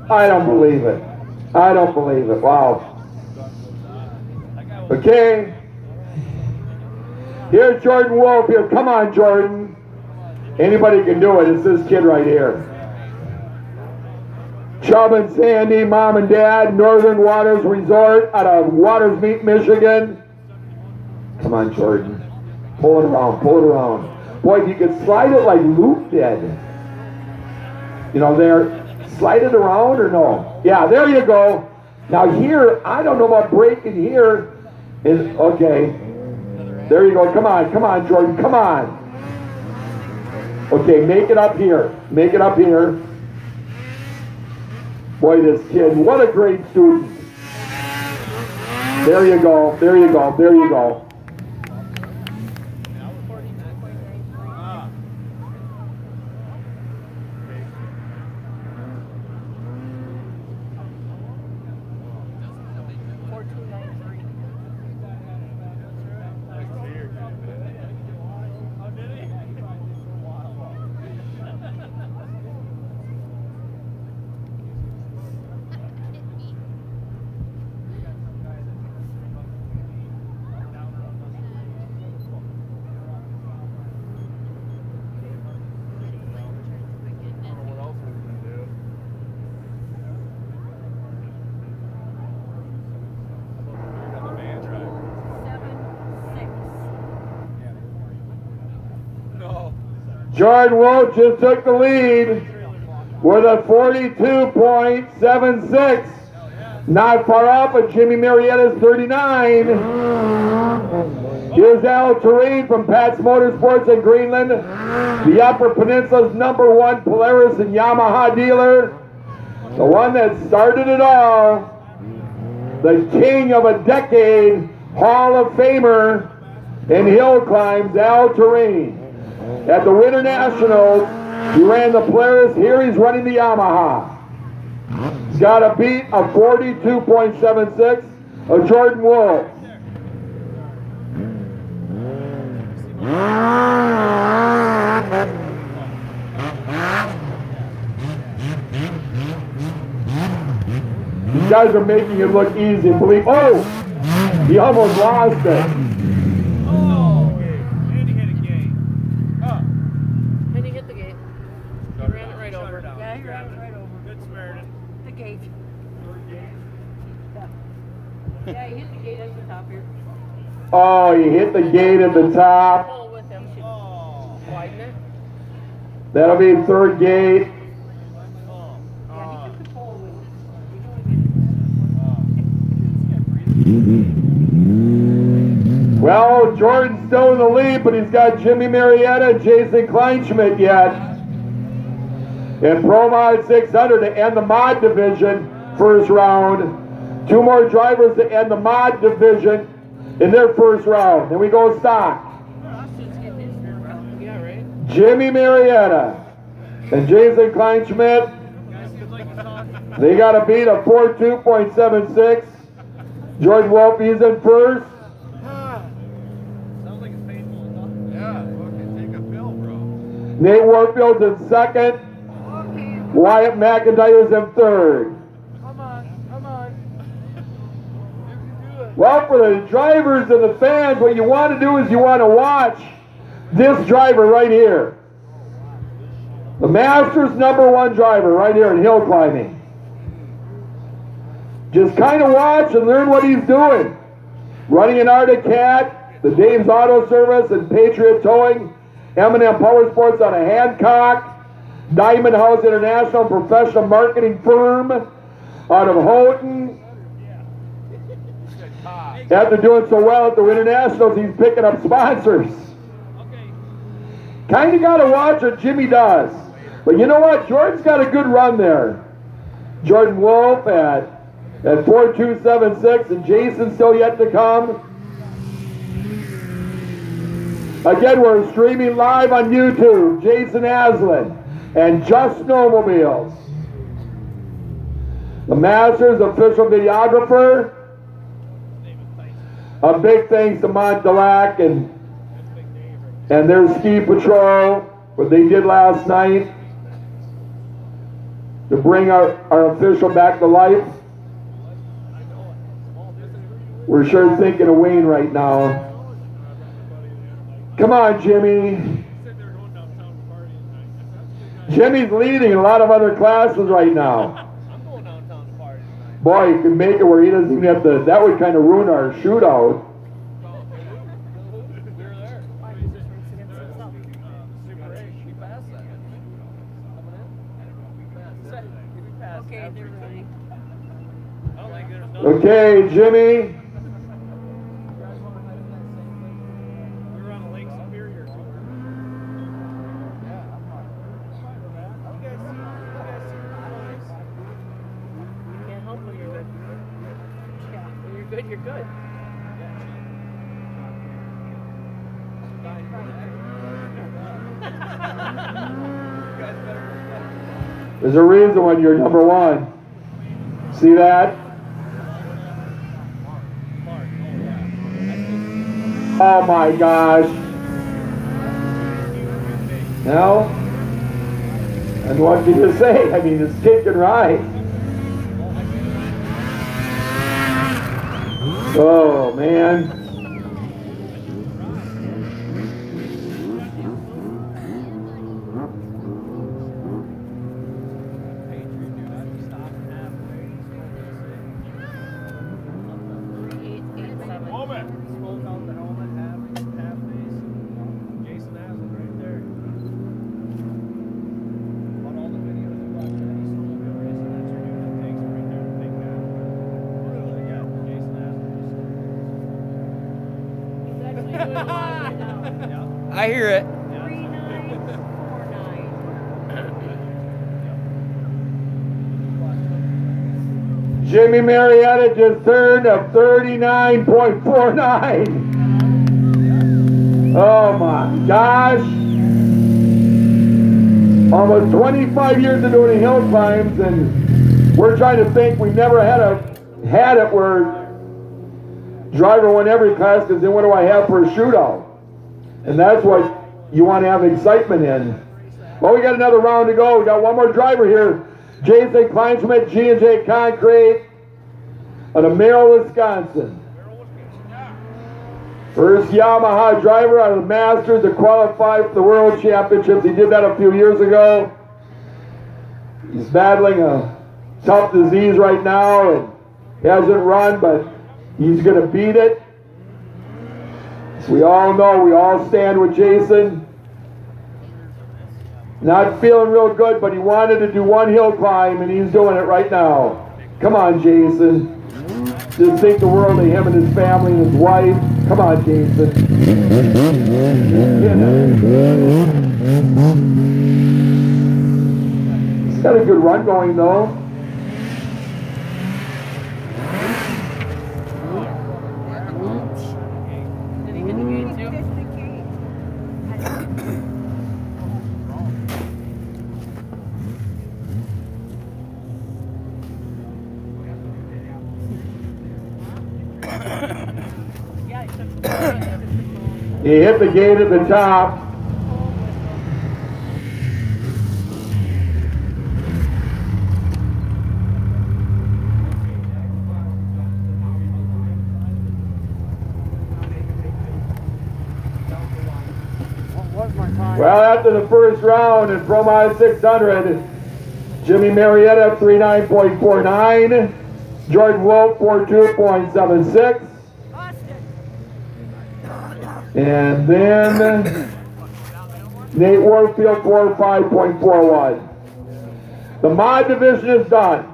I don't believe it. I don't believe it. Wow. Okay. Here's Jordan Wolf here. Come on, Jordan. Anybody can do it. It's this kid right here. Chubb and Sandy, mom and dad, Northern Waters Resort out of Waters Meet, Michigan. Come on, Jordan. Pull it around, pull it around. Boy, if you could slide it like Luke did. You know, there. Slide it around or no? Yeah, there you go. Now here, I don't know about breaking here. Okay. There you go. Come on, Jordan. Come on. Okay, make it up here. Make it up here. Boy, this kid, what a great student. There you go. There you go. There you go. Jordan Wolf just took the lead with a 42.76. Not far off of Jimmy Marietta's 39. Here's Al Terrain from Pat's Motorsports in Greenland, the Upper Peninsula's #1 Polaris and Yamaha dealer. The one that started it all. The king of a decade, Hall of Famer in hill climbs, Al Terrain. At the Winter Nationals He ran the Polaris. Here he's running the Yamaha. He's got a beat of 42.76 of Jordan Wolf. These guys are making it look easy. Believe. Oh, he almost lost it. Oh, and he hit a gate. Oh. And he hit the gate. He ran it right over. Yeah, he ran it right over. Good Samaritan. The gate. Yeah, he hit the gate at the top here. Oh, he hit the gate at the top. Pull with him. Oh. Widen it. That'll be third gate. Oh. Yeah, he took the pole with him. Well, Jordan's still in the lead, but he's got Jimmy Marietta and Jason Kleinschmidt yet. In Pro Mod 600 to end the Mod Division first round. Two more drivers to end the Mod Division in their first round. Then we go stock. Yeah, right? Jimmy Marietta and Jason Kleinschmidt. They got a beat of 42.76. Jordan Wolf, he's in first. Sounds like it's painful enough. Yeah, fucking take a pill, bro. Nate Warfield's in second. Wyatt McIntyre's in third. Come on. You can do it. Well, for the drivers and the fans, what you want to do is you want to watch this driver right here. The Masters #1 driver right here in hill climbing. Just kind of watch and learn what he's doing. Running an Arctic Cat, the Dave's Auto Service and Patriot Towing, M&M Power Sports out of Hancock, Diamond House International professional marketing firm out of Houghton. After doing so well at the Internationals, he's picking up sponsors. Kind of got to watch what Jimmy does. But you know what? Jordan's got a good run there. Jordan Wolf at 4276, and Jason's still yet to come. Again, we're streaming live on YouTube. Jason Asselin and Just Snowmobiles. The Masters official videographer. A big thanks to Mont Du Lac and their ski patrol, what they did last night to bring our official back to life. We're sure thinking of Wayne right now. Come on, Jimmy. Jimmy's leading in a lot of other classes right now. I'm going downtown to party tonight. Boy, he can make it where he doesn't even have to. That would kind of ruin our shootout. We were there. Super 8. We passed that. Coming in? We passed. Okay, they're ready. I don't think there's no. Okay, Jimmy. We were on Lake Superior tour. Yeah, I'm fine. You guys see the place? You can't help when you're good. Yeah. When you're good, you're good. There's a reason when you're #1. See that? Oh my gosh. Now, and what can you say? I mean, it's kick and ride. Oh, man. I hear it. 3949. Jimmy Marietta just turned a 39.49. Oh my gosh. Almost 25 years of doing hill climbs, and we're trying to think. We've never had it where driver won every class, because then what do I have for a shootout? And that's what you want to have excitement in. Well, we got another round to go. We got one more driver here. Jason Kleinschmidt, G&J Concrete, out of Merrill, Wisconsin. First Yamaha driver out of the Masters to qualify for the World Championships. He did that a few years ago. He's battling a tough disease right now and hasn't run, but he's going to beat it. We all know, we all stand with Jason. Not feeling real good, but he wanted to do one hill climb, and he's doing it right now. Come on, Jason. Just think the world of him and his family and his wife. Come on, Jason. He's got a good run going, though. Did he hit the gate too? He hit the gate at the top. Well, after the first round in Pro Mod 600, Jimmy Marietta 39.49, Jordan Wolf 42.76. And then Nate Warfield 45.41. The mod division is done.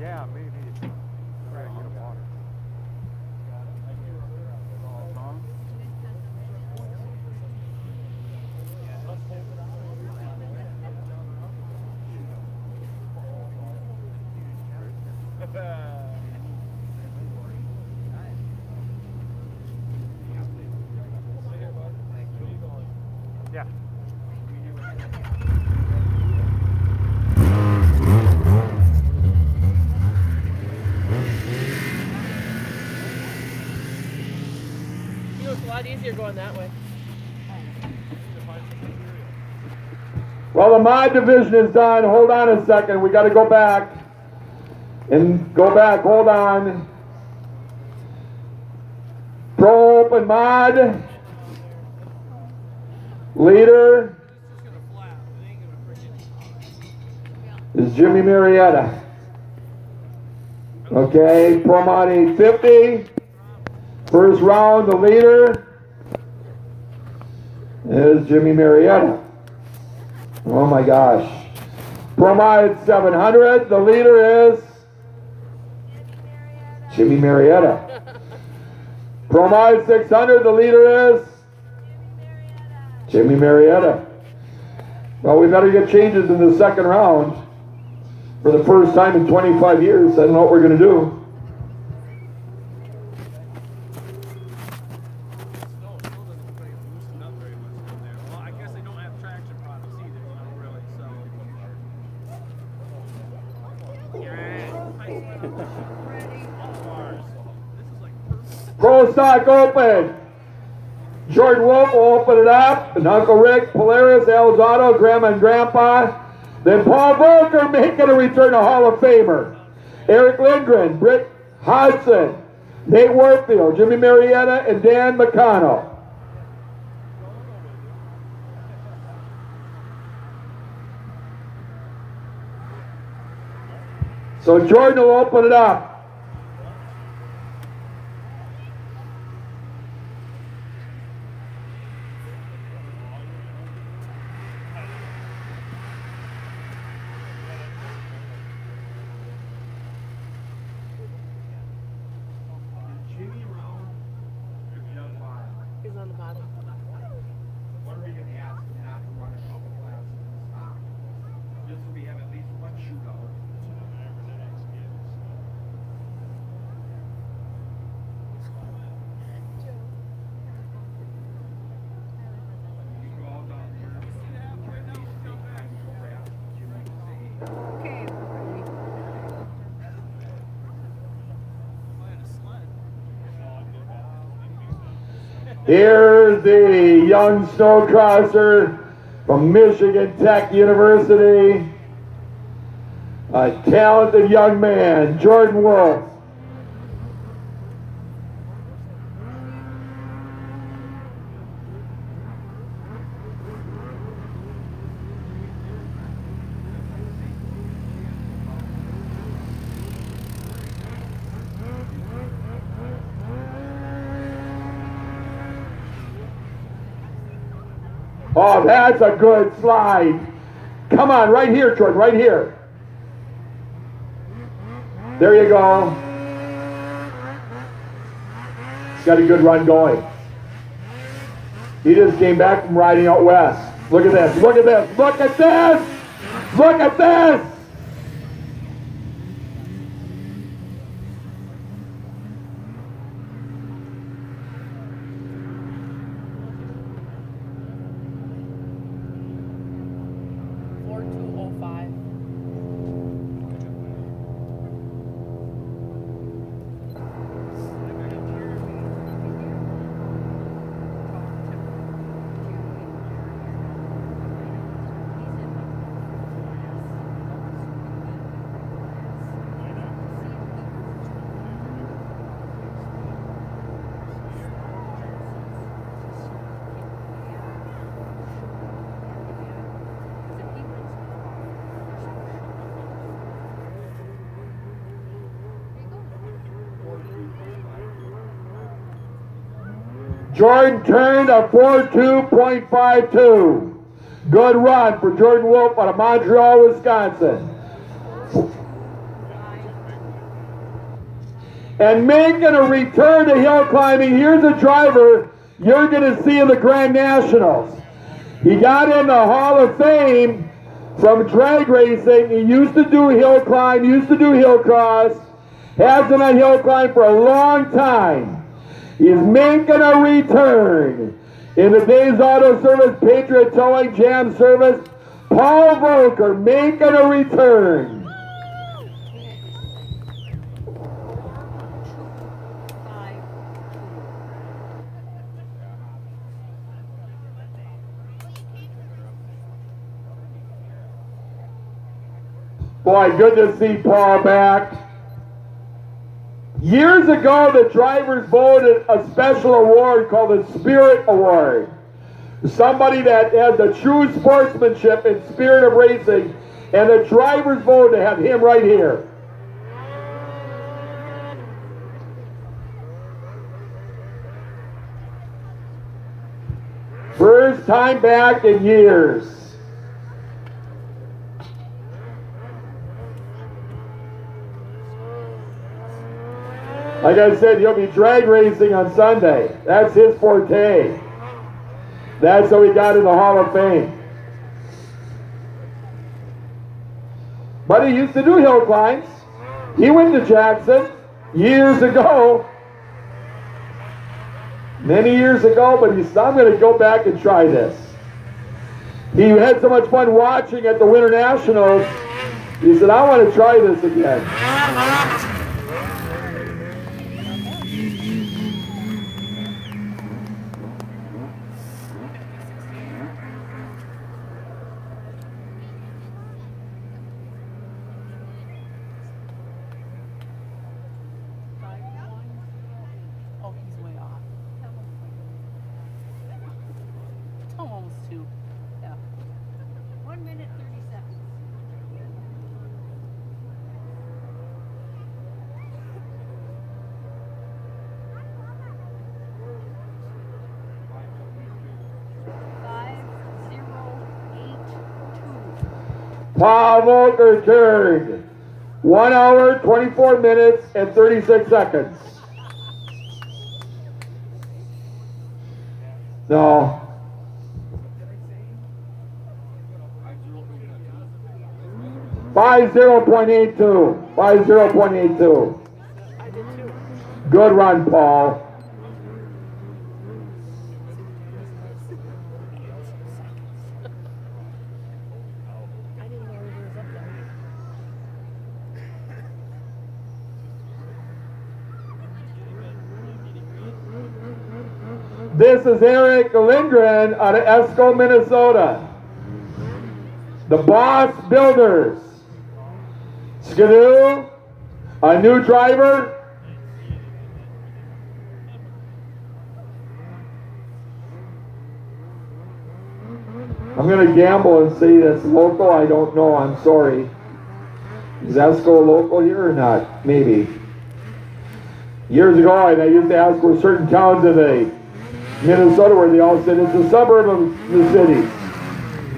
Yeah, maybe. Try to get a water. Yeah. It's a lot easier going that way. Well, the mod division is done. Hold on a second. We got to go back. And go back. Hold on. Pro Open Mod. Leader is Jimmy Marietta. Okay, Pro Mod 850. First round, the leader is Jimmy Marietta. Oh my gosh. Pro Mod 700, the leader is Jimmy Marietta. Pro Mod 600, the leader is Jimmy Marietta. Well, we better get changes in the second round for the first time in 25 years. I don't know what we're going to do. Pro Stock Open. Jordan Wolf will open it up. And Uncle Rick, Polaris, Elzado, Grandma and Grandpa. Then Paul Volker making a return to Hall of Famer. Eric Lindgren, Britt Hodgson, Nate Warfield, Jimmy Marietta, and Dan McConnell. So Jordan will open it up. He's on the bottom. What are we going to ask not to run a couple classes and stop? Just so we have at least one shootout. You go all down there. Okay, we're ready. Here's the young snowcrosser from Michigan Tech University. A talented young man, Jordan Wolf. Oh, that's a good slide. Come on, right here, Jordan, right here. There you go. He's got a good run going. He just came back from riding out west. Look at this, look at this, look at this! Look at this! Jordan turned a 4.2.52. Good run for Jordan Wolf out of Montreal, Wisconsin. And making a return to hill climbing, here's a driver you're going to see in the Grand Nationals. He got in the Hall of Fame from drag racing. He used to do hill climb, used to do hill cross, has been on hill climb for a long time. He's making a return in the Days Auto Service, Patriot Towing, Jam Service. Paul Volker making a return. Boy, good to see Paul back. Years ago, the drivers voted a special award called the Spirit Award. Somebody that has the true sportsmanship and spirit of racing, and the drivers voted to have him right here. First time back in years. Like I said, he'll be drag racing on Sunday. That's his forte. That's how he got in the Hall of Fame. But he used to do hill climbs. He went to Jackson years ago. Many years ago, but he said, I'm going to go back and try this. He had so much fun watching at the Winter Nationals. He said, I want to try this again. Oh, he's way off. Almost 2. Yeah. 1 minute, 30 seconds. Paul Volker turned 1 hour, 24 minutes, and 36 seconds. No. 50.82. 50.82. I did too. Good run, Paul. I didn't know it was up there. This is Eric Lindgren out of Esco, Minnesota. The Boss Builders. Skidoo, a new driver. I'm going to gamble and say that's local. I don't know. I'm sorry. Is Esco local here or not? Maybe. Years ago, I used to ask where certain towns in Minnesota where they all said it's a suburb of the city.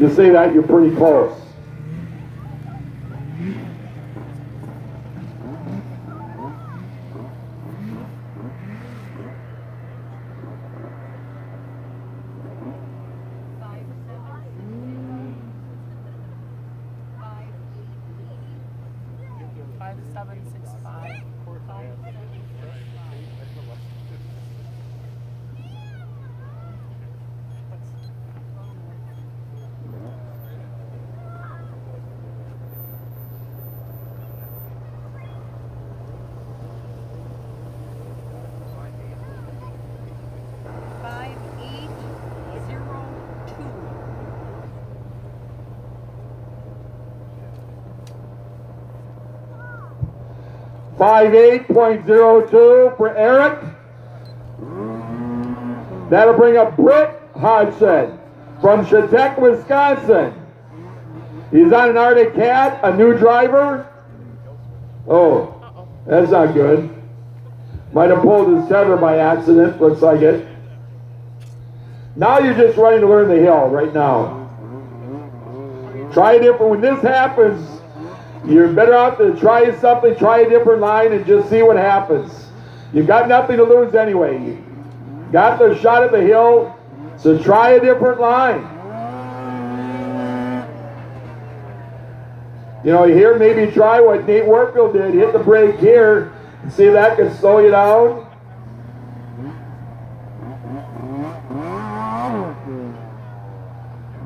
You say that, you're pretty close. .02 for Eric. That'll bring up Britt Hodgson from Chautauqua, Wisconsin. He's on an Arctic Cat, a new driver. Oh, that's not good. Might have pulled his tether by accident, looks like it. Now you're just running to learn the hill right now. Try a different, when this happens, you're better off to try something, try a different line and just see what happens. You've got nothing to lose anyway. You got the shot at the hill, so try a different line. You know, here maybe try what Nate Warfield did, hit the brake here, and see if that can slow you down.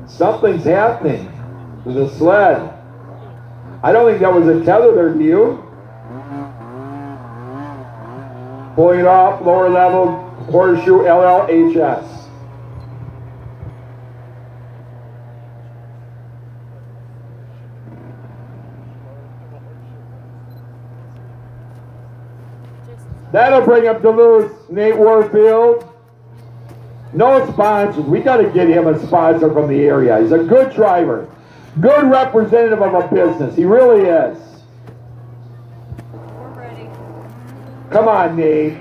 Something's happening to the sled. I don't think that was a tether there, do you? Pulling it off, lower level, horseshoe LLHS. That'll bring up Duluth, Nate Warfield. No sponsors. We got to get him a sponsor from the area. He's a good driver. Good representative of a business. He really is. We're ready. Come on, Nate.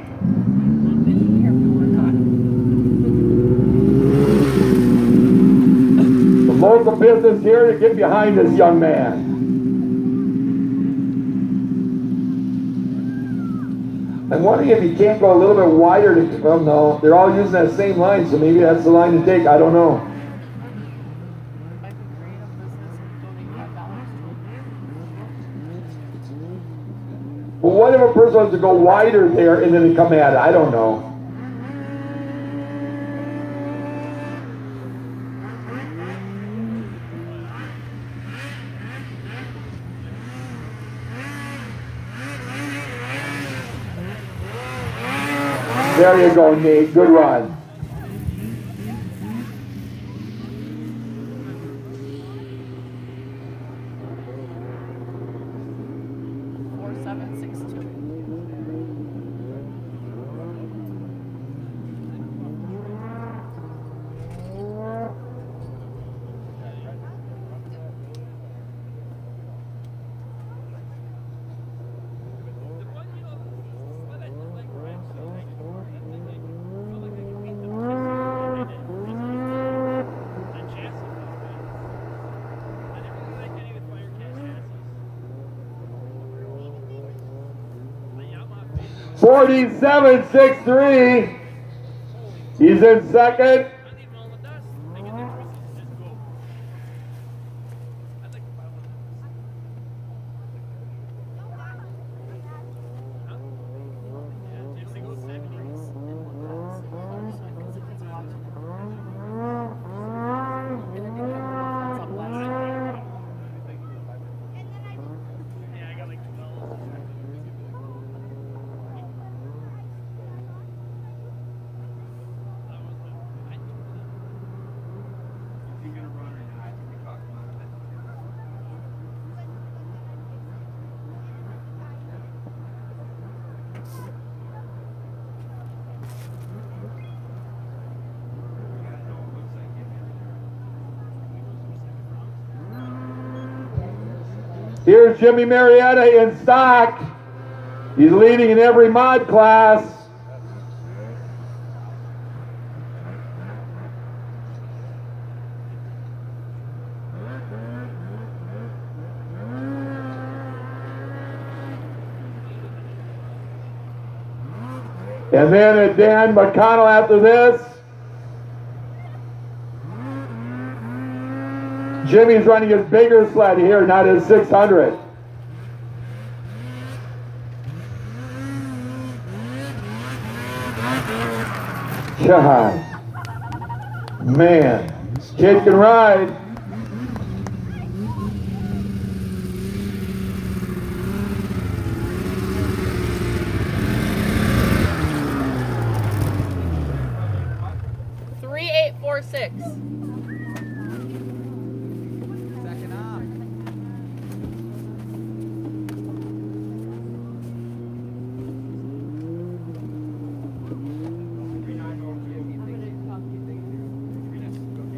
The local business here to get behind this young man. I'm wondering if you can't go a little bit wider to, well, no, they're all using that same line, so maybe that's the line to take. I don't know. Well, what if a person wants to go wider there and then they come at it? I don't know. There you go, Nate. Good run. 47.63. He's in second. Here's Jimmy Marietta in stock. He's leading in every mod class. And then Dan McConnell after this. Jimmy's running his bigger sled here, not his 600. God, man, kid can ride. .3846. Second off.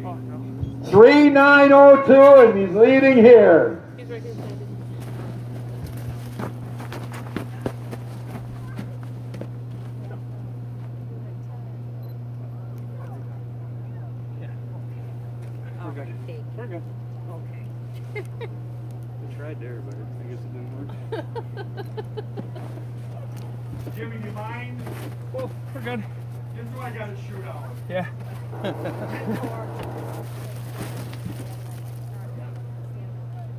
Oh, no. 3902, and he's leading here. He's right here. We're good. We're good. Okay. I tried there, but I guess it didn't work. Jimmy, you mind? Well, we're good. This is why I got to shoot out. Yeah.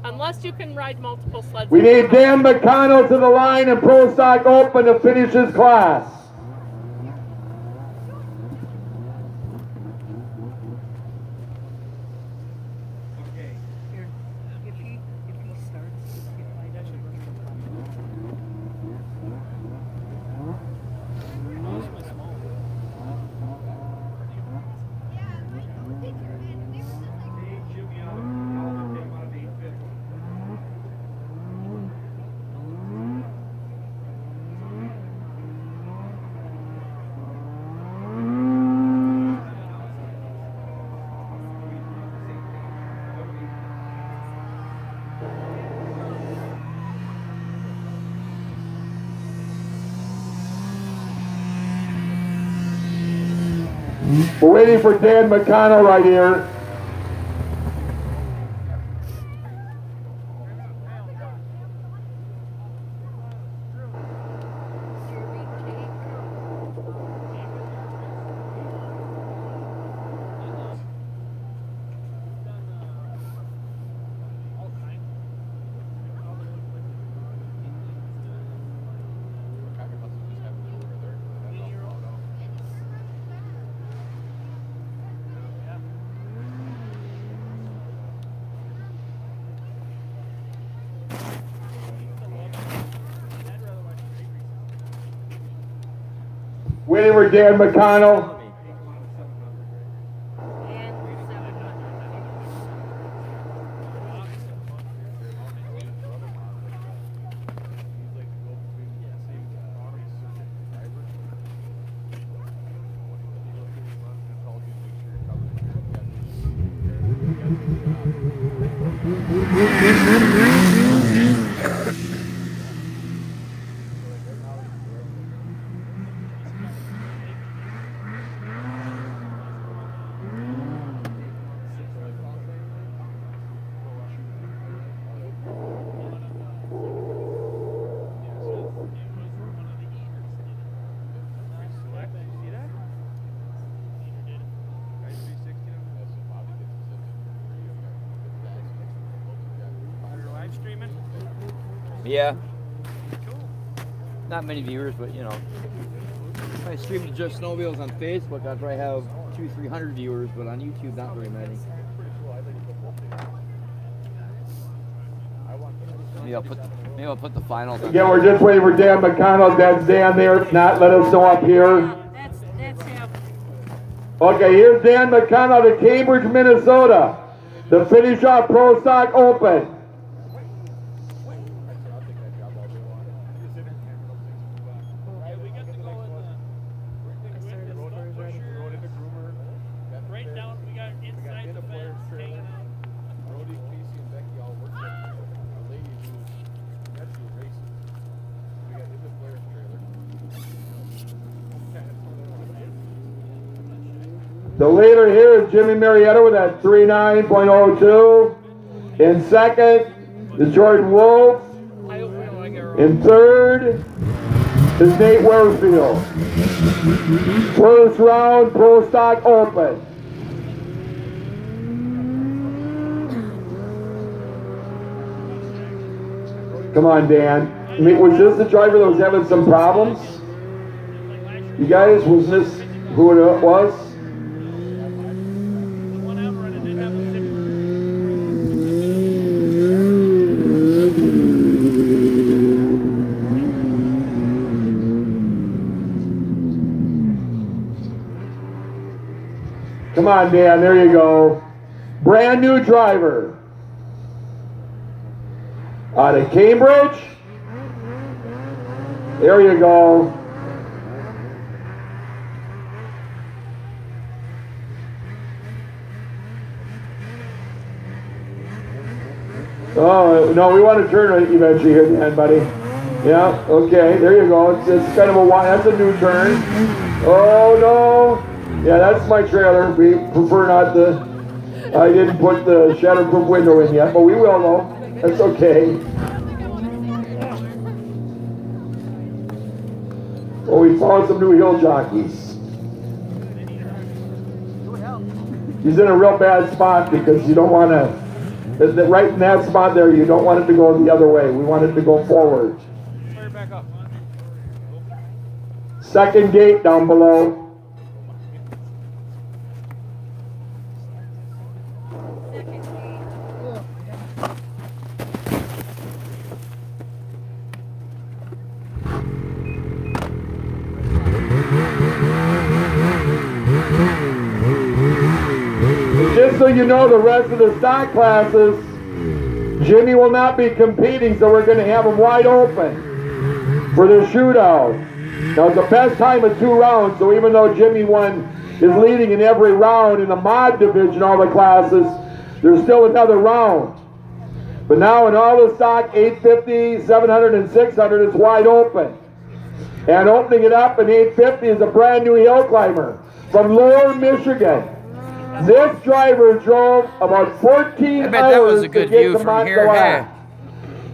Unless you can ride multiple sleds. We need Dan McConnell to the line in Pro Stock Open to finish his class. Here, if he starts, just get light up. We're waiting for Dan McConnell right here. Waiting for Dan McConnell. And 700. Yeah. Not many viewers, but you know. If I stream to just Snowmobiles on Facebook, I'd probably have 200-300 viewers, but on YouTube, not very many. Maybe I'll put the finals on. Again, we're just waiting for Dan McConnell. That's Dan there. If not, let us know up here. That's him. Okay, here's Dan McConnell to Cambridge, Minnesota, to finish off Pro Stock Open. Right down, we got inside the fence, hanging out. Brody, Casey, and Becky all work with a lady who actually races. We got in the Blair's trailer. The leader here is Jimmy Marietta with that 39.02. In second is Jordan Wolf. In third is Nate Warefield. First round Pro Stock Open. Come on, Dan. I mean, was this the driver that was having some problems? You guys, was this who it was? Come on, Dan, there you go. Brand new driver. Out of Cambridge. There you go. Oh, no, we want to turn it eventually here, Dan, buddy. Yeah, okay, there you go. It's kind of a wide, that's a new turn. Oh, no. Yeah, that's my trailer. We prefer not to. I didn't put the shatterproof window in yet, but we will though. That's okay. Well, we found some new hill jockeys. He's in a real bad spot because you don't want to, right in that spot there, you don't want it to go the other way. We want it to go forward. Second gate down below. Just so you know, the rest of the stock classes, Jimmy will not be competing, so we're going to have him wide open for the shootout. Now, it's the best time of 2 rounds, so even though Jimmy is leading in every round in the mod division, all the classes, there's still another round. But now in all the stock, 850, 700, and 600, it's wide open. And opening it up in 850 is a brand new hill climber from Lower Michigan. This driver drove about 14 hours that was a good to get view to from Mont here. Du Lac.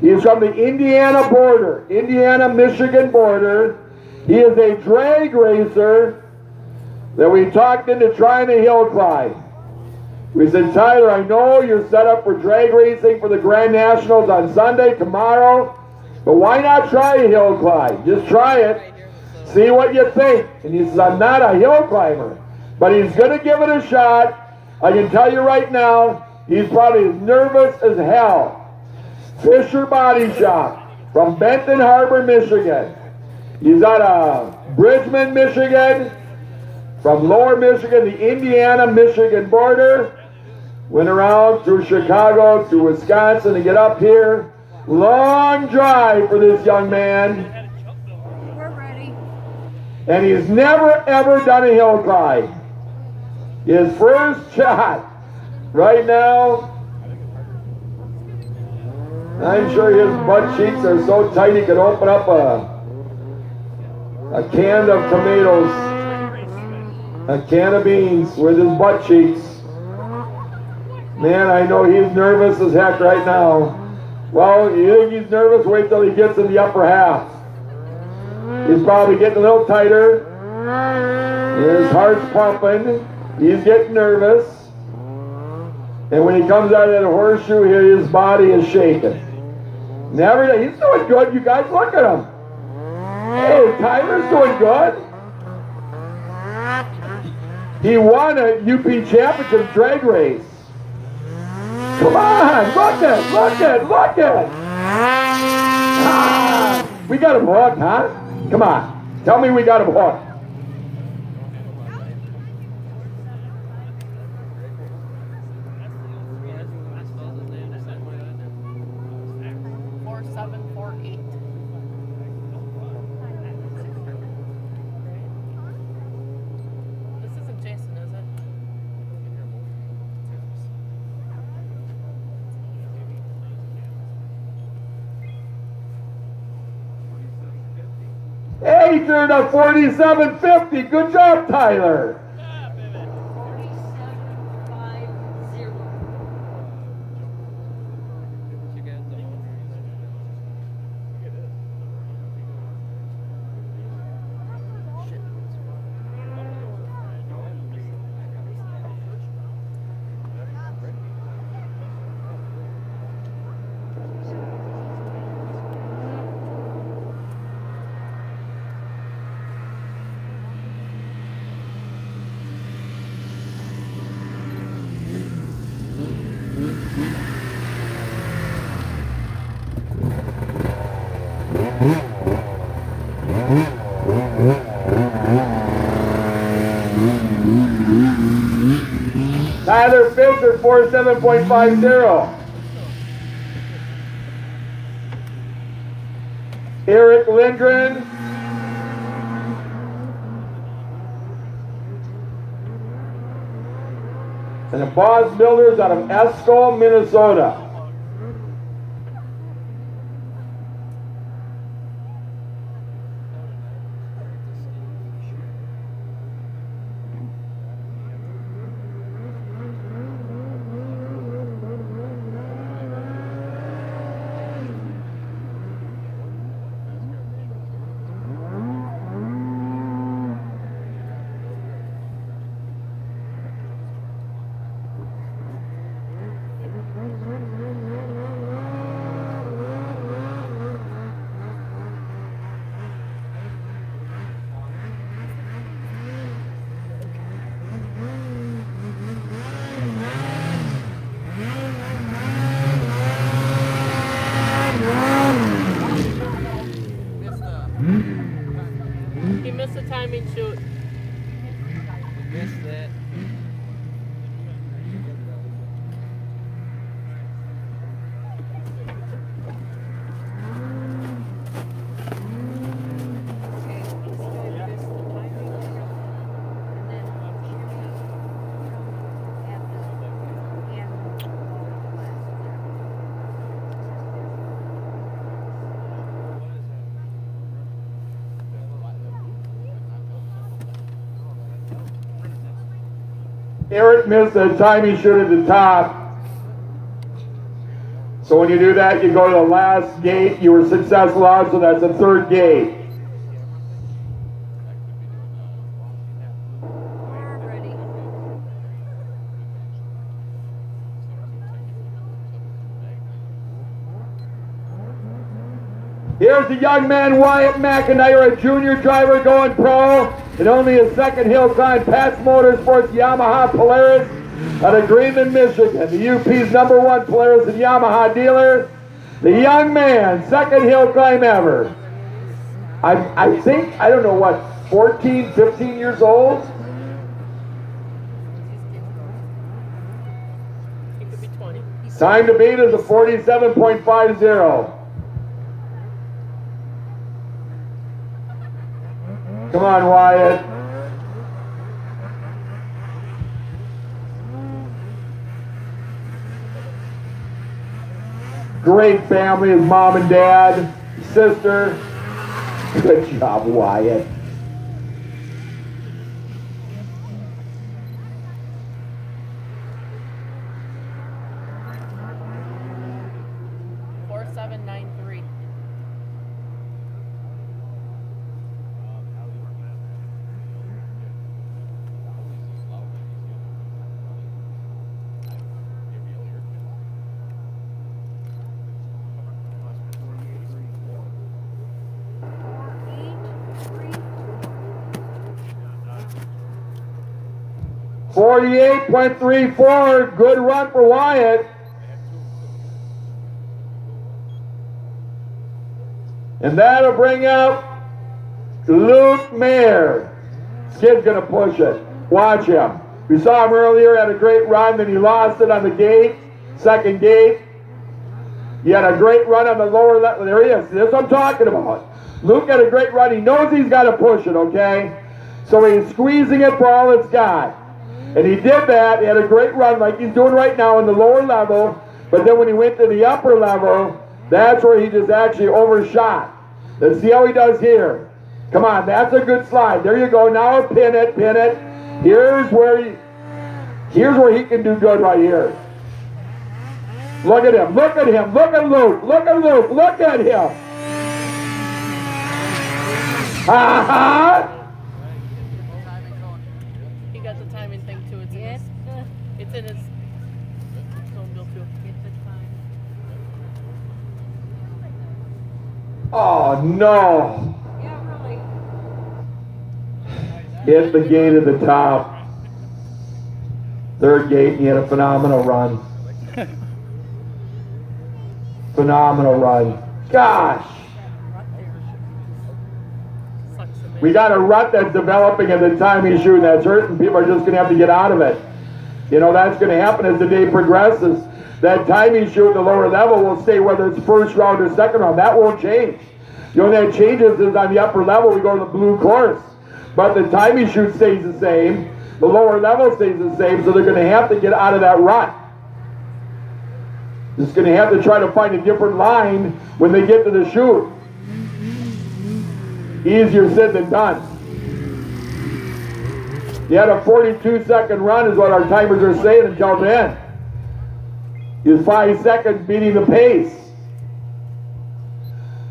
He's from the Indiana border, Indiana-Michigan border. He is a drag racer that we talked into trying a hill climb. We said, Tyler, I know you're set up for drag racing for the Grand Nationals on Sunday, tomorrow, but why not try a hill climb? Just try it. See what you think. And he says, I'm not a hill climber, but he's going to give it a shot. I can tell you right now, he's probably as nervous as hell. Fisher Body Shop from Benton Harbor, Michigan. He's out of Bridgman, Michigan. From Lower Michigan, the Indiana-Michigan border. Went around through Chicago, through Wisconsin to get up here. Long drive for this young man. We're ready. And he's never ever done a hill climb. His first shot. Right now, I'm sure his butt cheeks are so tight he could open up a can of tomatoes, a can of beans with his butt cheeks. Man, I know he's nervous as heck right now. Well, you think he's nervous? Wait till he gets in the upper half. He's probably getting a little tighter. His heart's pumping. He's getting nervous. And when he comes out of that horseshoe here, his body is shaking. Never. He's doing good. You guys look at him. Hey, Tyler's doing good. He won a UP Championship drag race. Come on, look it. Ah, we got him hooked, huh? Come on, tell me we got him hooked. This isn't Jason, is it? 8th to 47.50. Good job, Tyler. 47.50. Eric Lindgren. And the Boss Builders out of Asselin, Minnesota. He missed the timing shoot. Missed it. Eric missed the timing shoot at the top. So when you do that, you go to the last gate. You were successful out, so that's the third gate. Here's the young man, Wyatt McIntyre, a junior driver going pro, and only his second hill climb. Pat's Motorsports Yamaha Polaris out of Greenland, Michigan. The UP's #1 Polaris and Yamaha dealer. The young man, second hill climb ever. I think, I don't know what, 14, 15 years old? He could be 20. Time to beat is a 47.50. Come on, Wyatt. Great family, his mom and dad, sister. Good job, Wyatt. 48.34. Good run for Wyatt. And that'll bring up Luke Mayer. This kid's going to push it. Watch him. We saw him earlier, had a great run, then he lost it on the gate, second gate. He had a great run on the lower level. There he is. That's what I'm talking about. Luke had a great run. He knows he's got to push it, okay? So he's squeezing it for all it's got. And he did that. He had a great run like he's doing right now in the lower level. But then when he went to the upper level, that's where he just actually overshot. Let's see how he does here. Come on, that's a good slide. There you go. Now pin it, pin it. Here's where he can do good right here. Look at him, look at him, look at Luke, look at Luke, look at him. Ha ha! He got the timing thing too. It's in his snowmobile too. Oh no! Yeah, really. Hit the gate at the top. Third gate, and he had a phenomenal run. Phenomenal run. Gosh! We got a rut that's developing at the time he's shooting. That's hurting. People are just going to have to get out of it. You know, that's going to happen as the day progresses. That time he's shooting the lower level will stay whether it's first round or second round. That won't change. The only thing that changes is on the upper level we go to the blue course. But the time he shoots stays the same. The lower level stays the same, so they're going to have to get out of that rut. Just going to have to try to find a different line when they get to the shoot. Easier said than done. He had a 42-second run is what our timers are saying until then. He was 5 seconds beating the pace.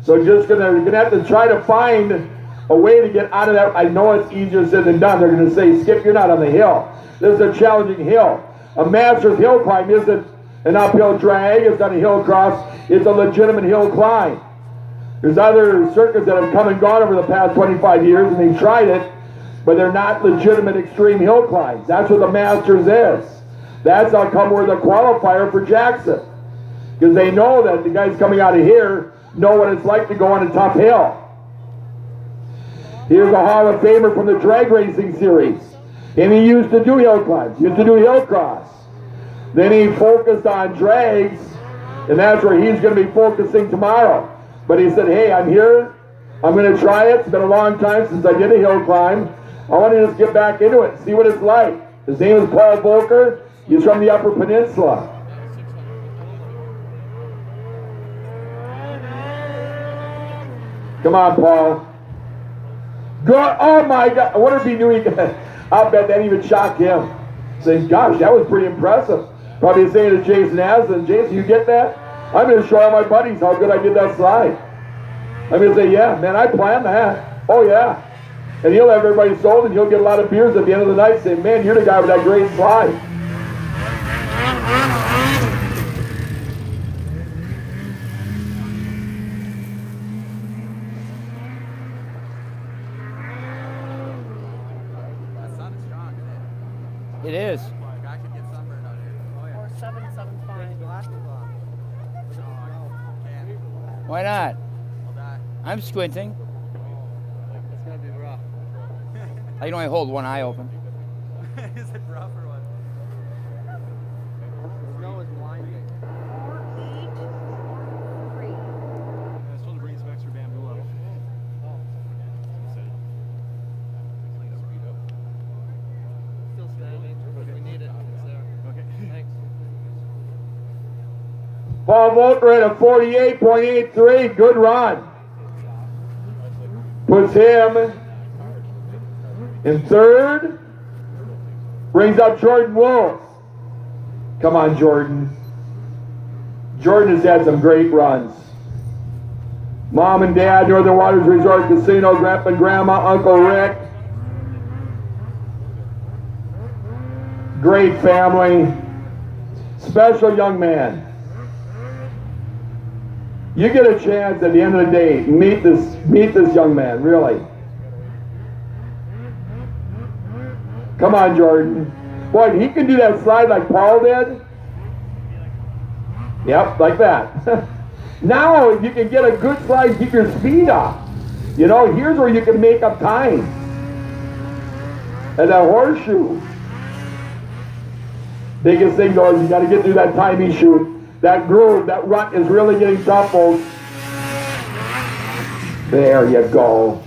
So just gonna have to try to find a way to get out of that. I know it's easier said than done. They're going to say, Skip, you're not on the hill. This is a challenging hill. A master's hill climb isn't an uphill drag. It's not a hill cross. It's a legitimate hill climb. There's other circuits that have come and gone over the past 25 years, and they've tried it, but they're not legitimate extreme hill climbs. That's what the Masters is. That's how come we're the qualifier for Jackson. Because they know that the guys coming out of here know what it's like to go on a tough hill. Here's a Hall of Famer from the drag racing series. And he used to do hill climbs, used to do hill cross. Then he focused on drags, and that's where he's going to be focusing tomorrow. But he said, hey, I'm here. I'm going to try it. It's been a long time since I did a hill climb. I want to just get back into it, see what it's like. His name is Paul Volker. He's from the Upper Peninsula. Come on, Paul. Good. Oh, my God. I wonder if he knew he could. I'll bet that even shocked him. Saying, gosh, that was pretty impressive. Probably saying to Jason Asselin, Jason, you get that? I'm going to show all my buddies how good I did that slide. I'm going to say, yeah, man, I planned that. Oh, yeah. And he'll have everybody sold, and he'll get a lot of beers at the end of the night saying, man, you're the guy with that great slide. That sun is strong, isn't it? It is. I could get sunburned out here. Oh, yeah. Or 775. Glasses on. No, I can't. Why not? I'll die. I'm squinting. It's gonna be rough. I can only hold one eye open. Is it rough or what? The snow is blinding. 483. I was told to bring some extra bamboo up. Still standing. We need it. It's there. Okay. Thanks. Paul Volker at a 48.83. Good run. Puts him in third. Brings up Jordan Wolf. Come on, Jordan. Jordan has had some great runs. Mom and Dad, Northern Waters Resort Casino, Grandpa and Grandma, Uncle Rick. Great family. Special young man. You get a chance at the end of the day, meet this young man, really. Come on, Jordan. Boy, he can do that slide like Paul did. Yep, like that. Now you can get a good slide, keep your speed up. You know, here's where you can make up time. And that horseshoe. Biggest thing though is you got to get through that timing chute. That groove, that rut is really getting tough, folks. There you go.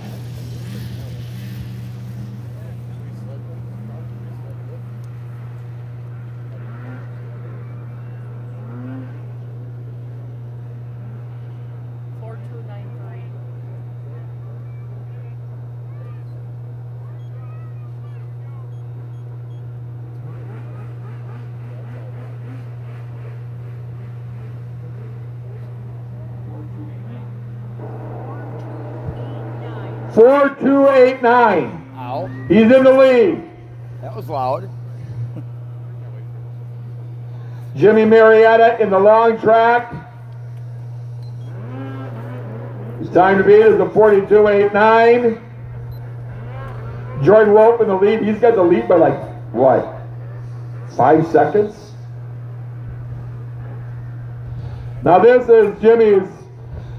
Four, 2, 8, 9. Ow. He's in the lead. That was loud. Jimmy Marietta in the long track. His time to beat is a 42.89. Jordan Wolf in the lead. He's got the lead by like, what, 5 seconds? Now this is Jimmy's.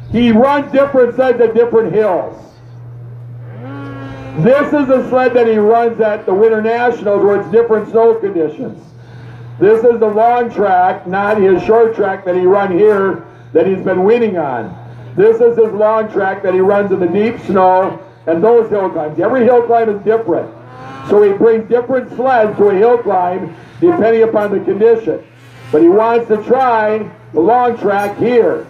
He runs different sleds at different hills. This is a sled that he runs at the Winter Nationals where it's different snow conditions. This is the long track, not his short track that he run here that he's been winning on. This is his long track that he runs in the deep snow and those hill climbs. Every hill climb is different. So he brings different sleds to a hill climb depending upon the condition. But he wants to try the long track here.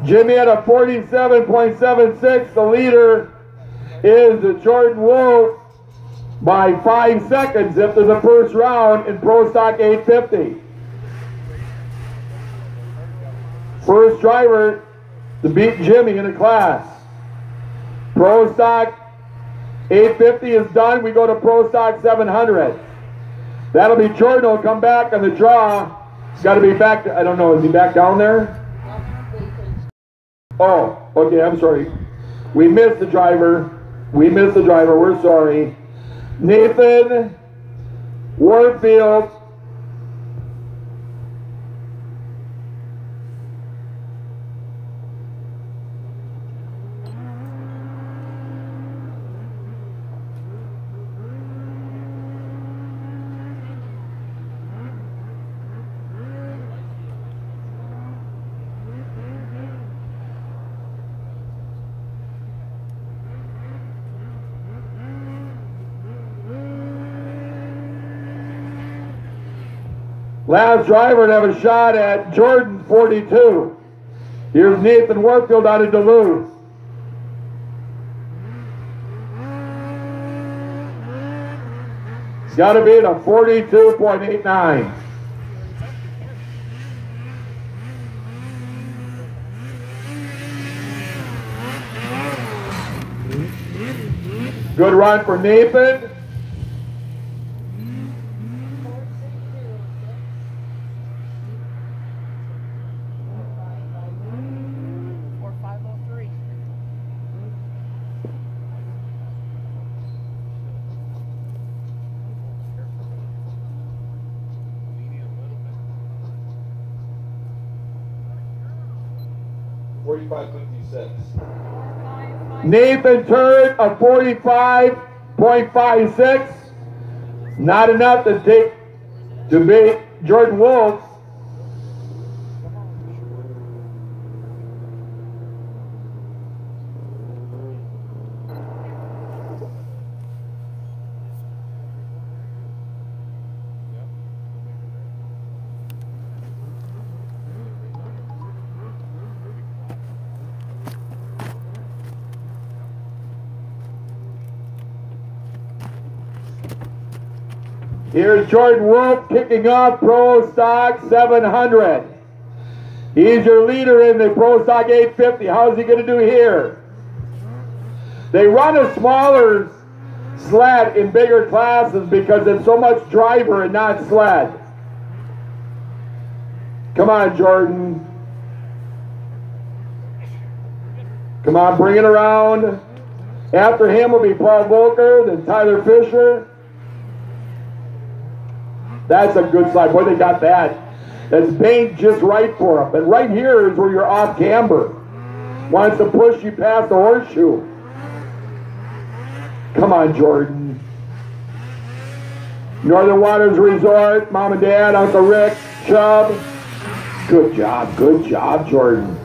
Jimmy at a 47.76. The leader is Jordan Wolf by 5 seconds after the first round in Pro Stock 850. First driver to beat Jimmy in a class. Pro Stock 850 is done. We go to Pro Stock 700. That'll be Jordan will come back on the draw. He's got to be back. I don't know. Is he back down there? Oh, okay, I'm sorry. We missed the driver. We're sorry. Nathan Warfield. Last driver to have a shot at Jordan's 42. Here's Nathan Warfield out of Duluth. He's got to be at a 42.89. Good run for Nathan. Nathan Turd a 45.56. Not enough to beat Jordan Wolf. Here's Jordan Wolf kicking off Pro Stock 700. He's your leader in the Pro Stock 850. How's he going to do here? They run a smaller sled in bigger classes because it's so much driver and not sled. Come on, Jordan. Come on, bring it around. After him will be Paul Volker, then Tyler Fisher. That's a good slide. Boy, they got that. That's banked just right for him. But right here is where you're off camber. Wants to push you past the horseshoe. Come on, Jordan. Northern Waters Resort, Mom and Dad, Uncle Rick, Chubb. Good job, Jordan.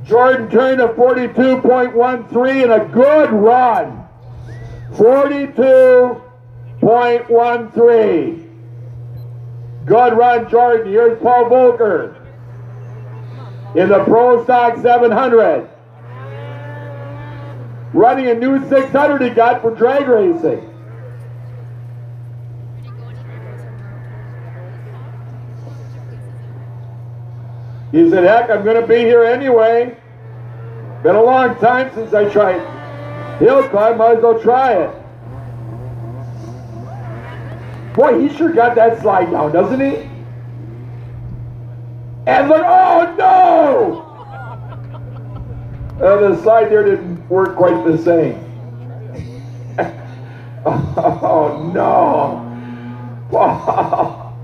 Jordan turned a 42.13 and a good run. 42.13. Good run, Jordan. Here's Paul Volker in the Pro Stock 700. Running a new 600 he got for drag racing. He said, heck, I'm going to be here anyway. Been a long time since I tried hill climb, might as well try it. Boy, he sure got that slide down, doesn't he? And look, oh no! The slide there didn't work quite the same. Oh no! Wow.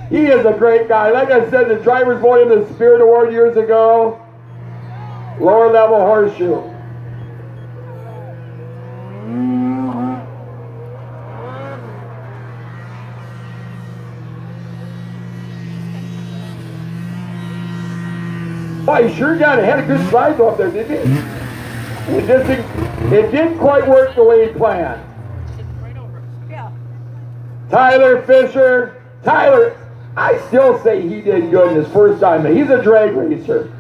He is a great guy. Like I said, the drivers voted him the Spirit Award years ago. Lower level horseshoe. Boy, he sure had a good slide up there, didn't he? It didn't quite work the way he planned. Yeah. Tyler Fisher. Tyler, I still say he did good in his first time. He's a drag racer.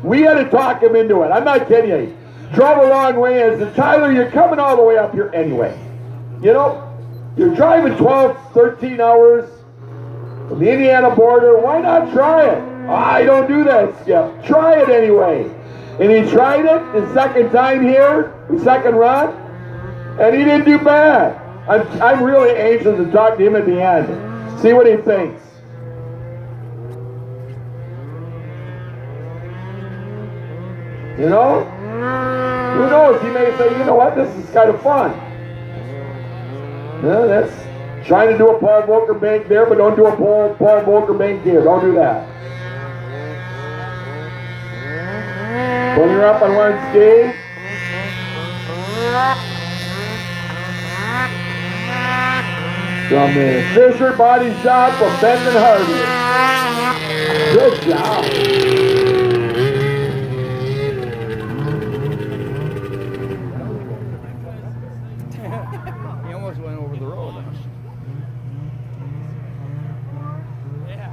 We had to talk him into it. I'm not kidding you. Drove a long way and said, Tyler, you're coming all the way up here anyway. You know, you're driving 12, 13 hours from the Indiana border. Why not try it? Oh, I don't do that, Skip. Try it anyway. And he tried it his second time here, his second run, and he didn't do bad. I'm really anxious to talk to him at the end. See what he thinks. You know? Who knows? He may say, you know what, this is kind of fun. Yeah, that's trying to do a Paul Volker bank there, but don't do a Paul Volker bank here. Don't do that. When you're up on one skate. From the Fisher Body Shop from Benton Harvey. Good job. He almost went over the road. Yeah.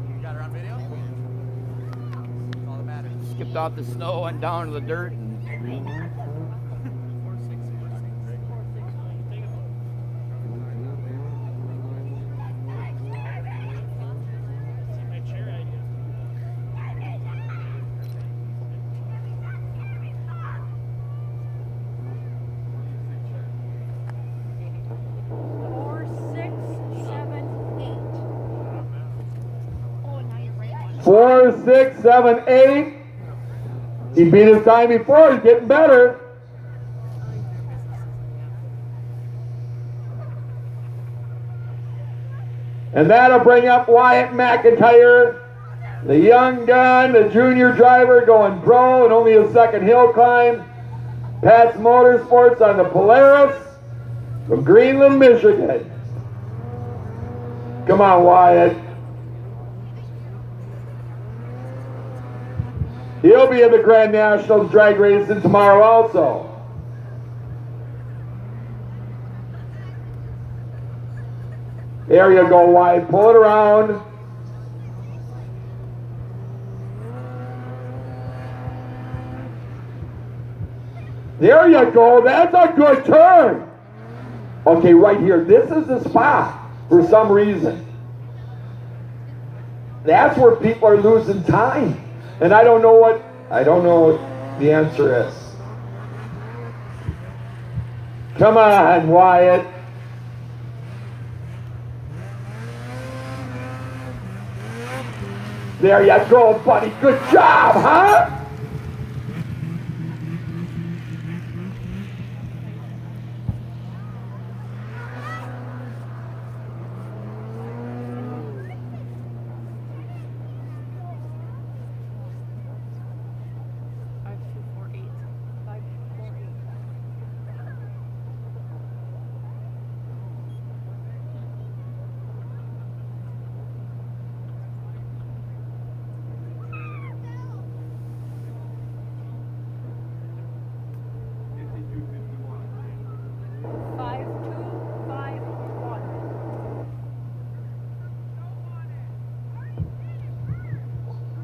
You got her on video? That's all that matters. Skipped off the snow and down to the dirt. And 4, 6, 7, 8. He beat his time before. He's getting better. And that'll bring up Wyatt McIntyre, the young gun, the junior driver going pro and only his second hill climb. Pat's Motorsports on the Polaris from Greenland, Michigan. Come on, Wyatt. He'll be in the Grand Nationals drag racing tomorrow also. There you go, Wyatt. Pull it around. There you go. That's a good turn. Okay, right here. This is the spot for some reason. That's where people are losing time. And I don't know what the answer is. Come on, Wyatt. There you go, buddy. Good job, huh?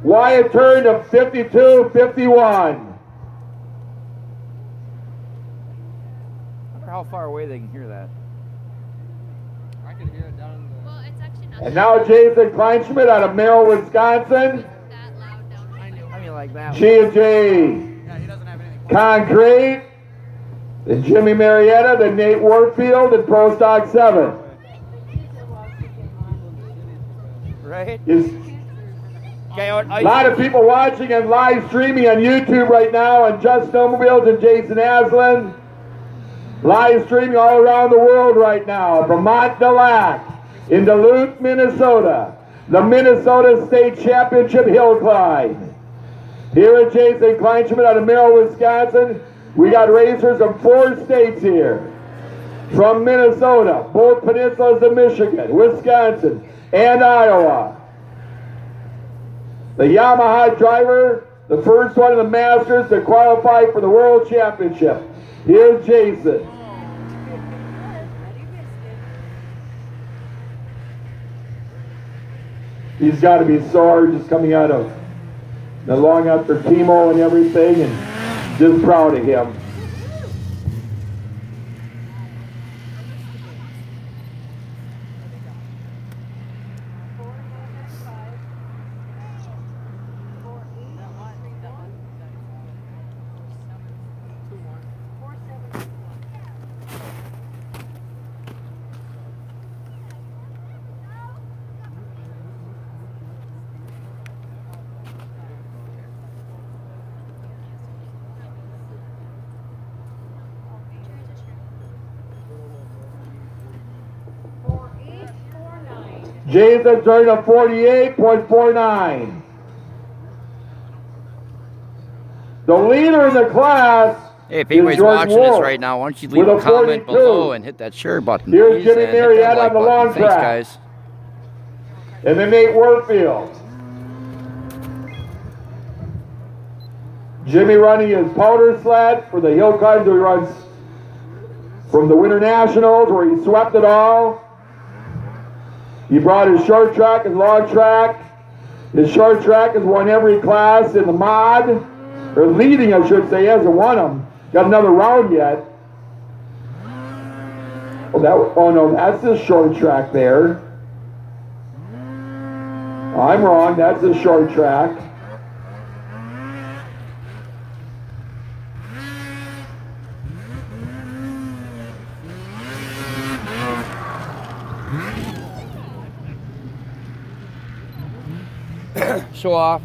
Wyatt turned to 52-51. I wonder how far away they can hear that. I can hear it down in the... Well, it's actually not And now Jason Kleinschmidt out of Merrill, Wisconsin. that loud down here. I mean, like that. G&J Yeah, he doesn't have anything. Concrete. The Jimmy Marietta, the Nate Warfield, and Pro Stock 7. Right? A lot of people watching and live streaming on YouTube right now, and Just Snowmobiles and Jason Asselin. Live streaming all around the world right now from Mont Du Lac in Duluth, Minnesota. The Minnesota State Championship Hill Climb. Here at Jason Kleinschmidt out of Merrill, Wisconsin. We got racers from 4 states here. From Minnesota, both peninsulas of Michigan, Wisconsin, and Iowa. The Yamaha driver, the first one in the Masters to qualify for the World Championship. Here's Jason. He's got to be sore just coming out of the long after chemo and everything, and just proud of him. Jason turned a 48.49. The leader in the class. Hey, if anybody's watching this right now, why don't you leave a comment below and hit that share button. Here's Jimmy and hit that Marietta like on the button. long Thanks, track. guys. And then Nate Warfield. Jimmy running his powder sled for the hill climbs that he runs from the Winter Nationals where he swept it all. He brought his short track, his long track. His short track has won every class in the mod. Or leading, I should say, he hasn't won them. Got another round yet. Oh no, that's his short track there. I'm wrong, that's his short track. show off.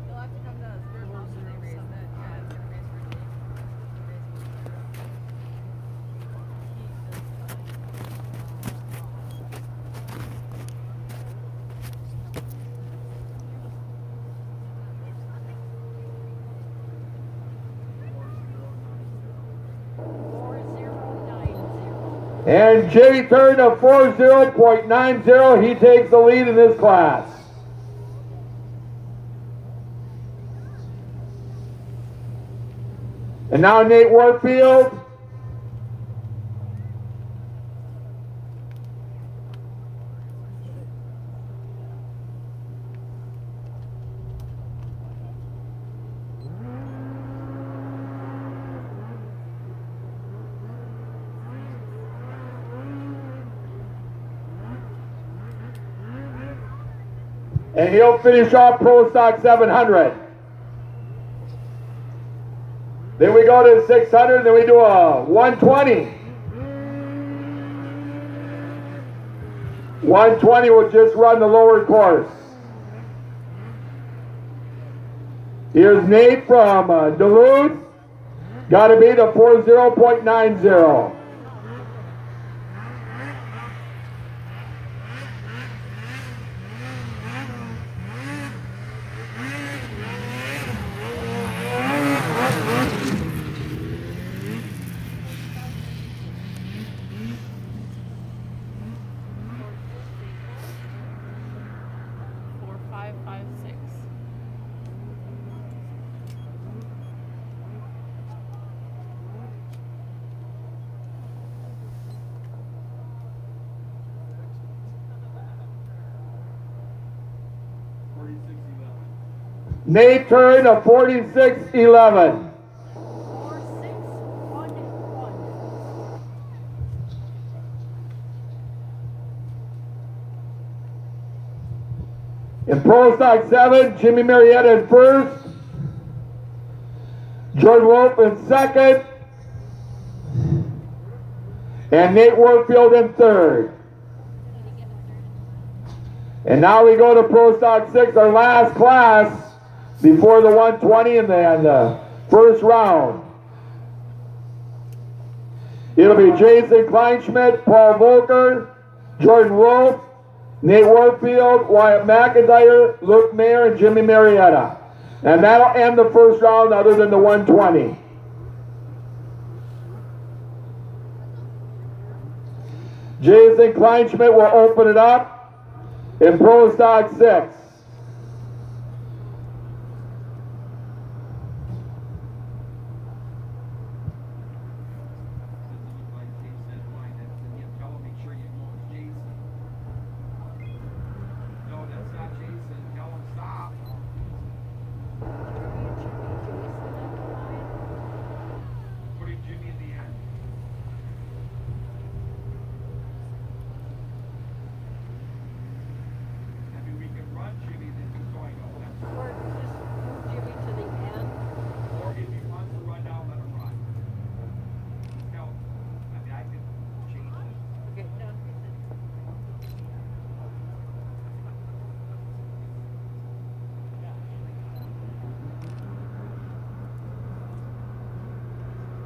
You'll have to come to Spirit Mountain and they raise that. Yeah, it's gonna raise for Dave. And Jay turned a 40.90. He takes the lead in this class. And now Nate Warfield. And he'll finish off Pro Stock 700. Then we go to 600, then we do a 120. 120 will just run the lower course. Here's Nate from Duluth. Got to beat a 40.90. Nate turned a 46.11. 4611. In Pro Stock 7, Jimmy Marietta in first. Jordan Wolf in second. And Nate Warfield in third. And now we go to Pro Stock 6, our last class before the 120 and then the first round. It'll be Jason Kleinschmidt, Paul Volker, Jordan Wolf, Nate Warfield, Wyatt McIntyre, Luke Mayer, and Jimmy Marietta. And that'll end the first round other than the 120. Jason Kleinschmidt will open it up in Pro Stock 6.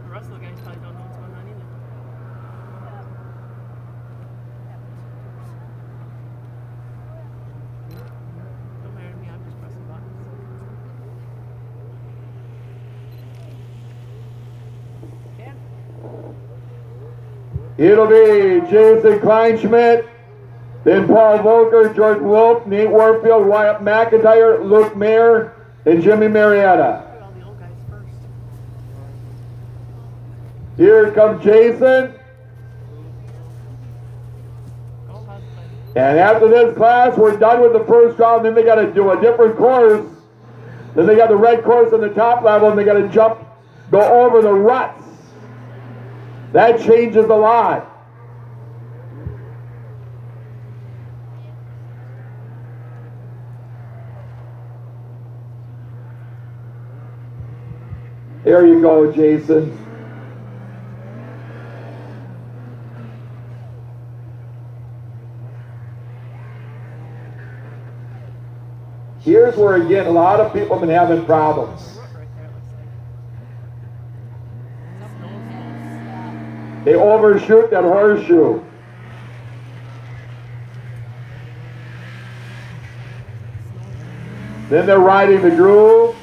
The rest of the guys probably don't know what's going on either. Don't matter to me, I'm just pressing buttons. It'll be Jason Kleinschmidt, then Paul Volker, Jordan Wolf, Nate Warfield, Wyatt McIntyre, Luke Mayer, and Jimmy Marietta. Put all the old guys first. Here comes Jason. Go husband. And after this class, we're done with the first round. Then they got to do a different course. Then they got the red course on the top level, and they got to go over the ruts. That changes a lot. There you go, Jason. Here's where, again, a lot of people have been having problems. They overshoot that horseshoe. Then they're riding the groove.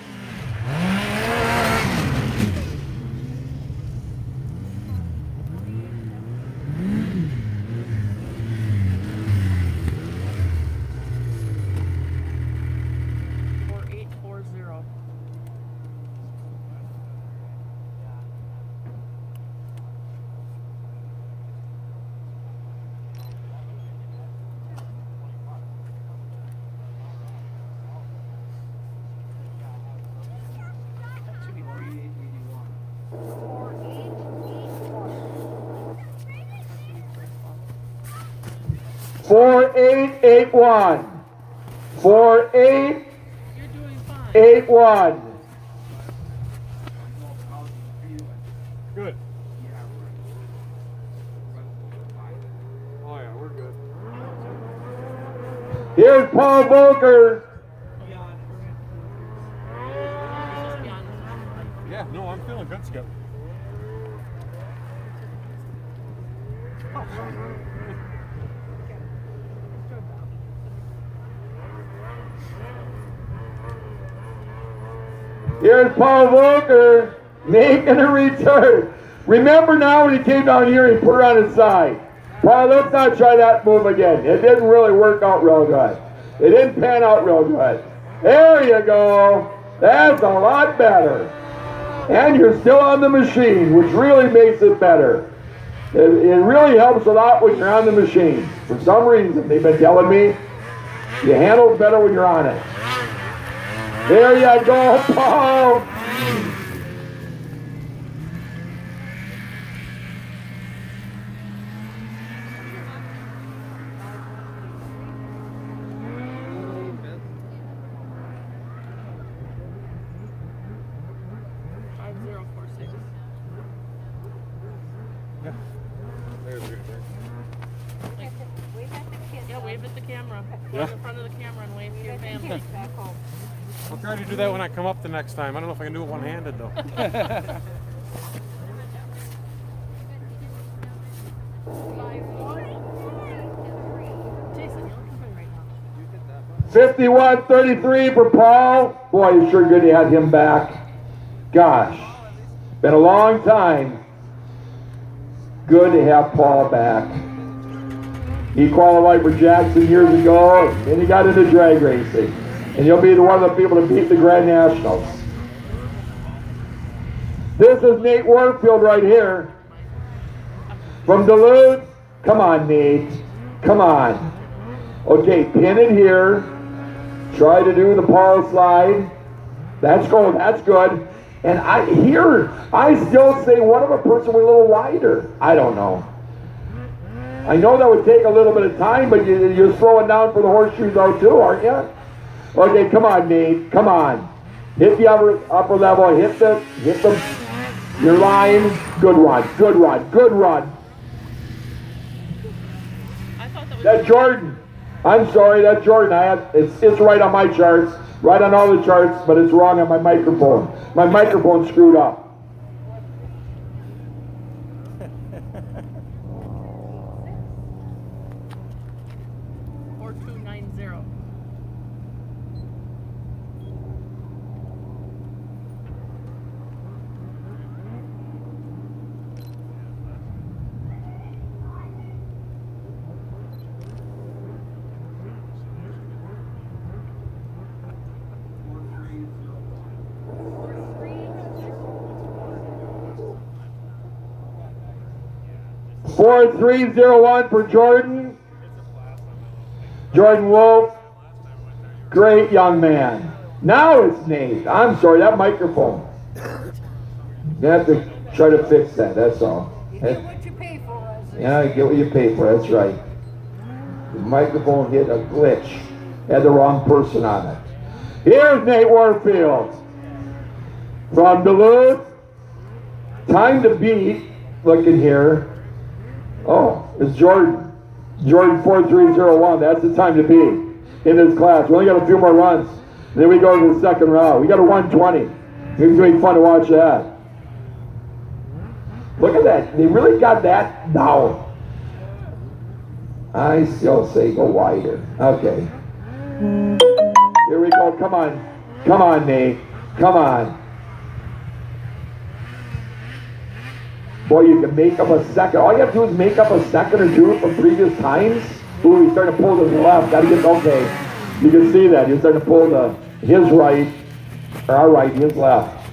Four, 8, 8, 1. 4, 8, 8, 1. Good. Oh yeah, we're good. Here's Paul Volker. Yeah, no, I'm feeling good, Skip. Here's Paul Volker making a return. Remember now when he came down here, he put her on his side. Paul, let's not try that move again. It didn't really work out real good. It didn't pan out real good. There you go. That's a lot better. And you're still on the machine, which really makes it better. It really helps a lot when you're on the machine. For some reason, they've been telling me, you handle it better when you're on it. There you go, Paul. Wave at the camera. Yeah. In front of the camera and wave to your family. I'll try to do that when I come up the next time. I don't know if I can do it one-handed though. Jason, you're looking right now. 51-33 for Paul. Boy, it's sure good to have him back. Gosh, been a long time. Good to have Paul back. He qualified for Jackson years ago, and he got into drag racing. And he'll be one of the people to beat the Grand Nationals. This is Nate Warfield right here. From Duluth. Come on, Nate. Come on. Okay, pin it here. Try to do the Paul slide. That's going, that's good. And I still say one of a person went a little wider. I don't know. I know that would take a little bit of time, but you're slowing down for the horseshoes out too, aren't you? Okay, come on, Nate. Come on. Hit the upper level. Hit your line. Good run. Good run. Good run. That Jordan. I'm sorry, that Jordan. It's right on my charts, right on all the charts, but it's wrong on my microphone. My microphone's screwed up. Four 3-0-1 for Jordan. Jordan Wolf. Great young man. Now it's Nate. I'm sorry, that microphone. You have to try to fix that, that's all. You get what you pay for. Yeah, you get what you pay for, that's right. The microphone hit a glitch. Had the wrong person on it. Here's Nate Warfield. From Duluth. Time to beat. Looking here. Oh, it's Jordan. Jordan 4301. That's the time to be in this class. We only got a few more runs. Then we go to the second round. We got a 120. It's going to be fun to watch that. Look at that. They really got that down. I still say go wider. Okay. Here we go. Come on. Come on, Nate. Come on. Boy, you can make up a second. All you have to do is make up a second or two from previous times. Ooh, he's starting to pull to the left. Got to get, okay. You can see that. He's starting to pull to his right, or our right, his left.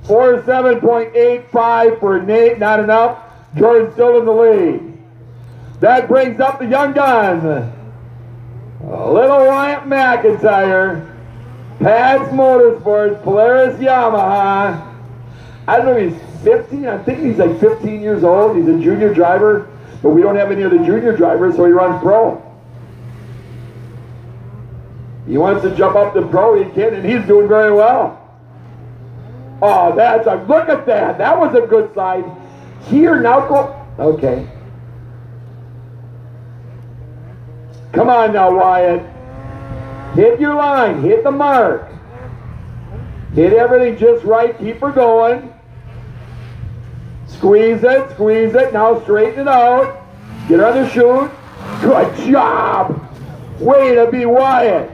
Four 7.85 for Nate, not enough. Jordan still in the lead. That brings up the young gun. Little Wyatt McIntyre. Pat's Motorsports, Polaris Yamaha. I don't know if he's 15. I think he's like 15 years old. He's a junior driver, but we don't have any other junior drivers, so he runs pro. He wants to jump up to pro, he can, and he's doing very well. Oh, that's a, look at that. That was a good side. Here, now go. Okay. Come on now, Wyatt. Hit your line. Hit the mark. Hit everything just right. Keep her going. Squeeze it. Squeeze it. Now straighten it out. Get her on the chute. Good job. Way to be Wyatt.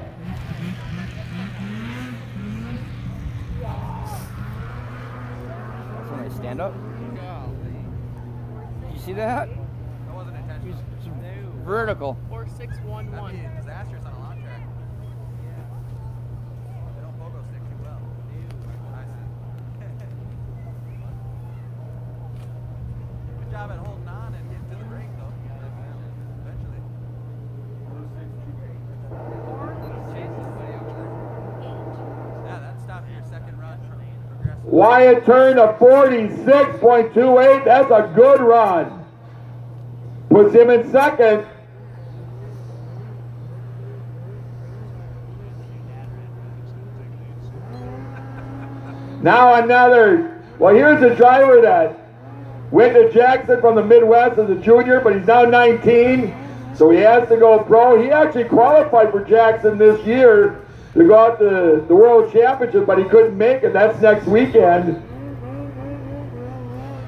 Stand up. Did you see that? That wasn't intentional. Vertical. 4611. That'd be disastrous on a long track. Yeah. They don't pogo stick too well. Good job at holding on and getting to the brake though. Eventually. Yeah, that stopped your second run from progressive. Wyatt turned a 46.28. That's a good run. Puts him in second. Now another. Well, here's a driver that went to Jackson from the Midwest as a junior, but he's now 19, so he has to go pro. He actually qualified for Jackson this year to go out to the World Championship, but he couldn't make it. That's next weekend.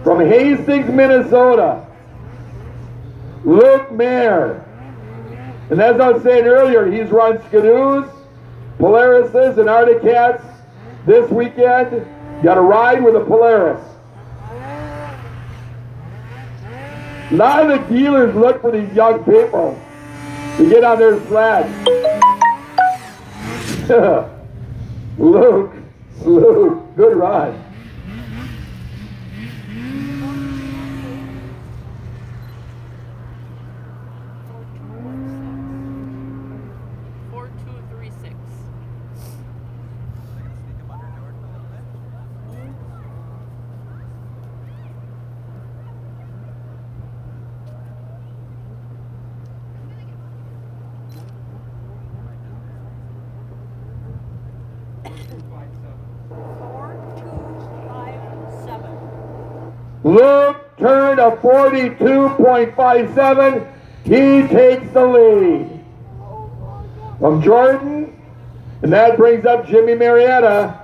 From Hastings, Minnesota, Luke Mayer. And as I was saying earlier, he's run Skidoos, Polarises, and Arctic Cats this weekend. Got a ride with a Polaris. A lot of the dealers look for these young people to get on their sled. Luke, good ride. Luke turned a 42.57. He takes the lead from Jordan, and that brings up Jimmy Marietta.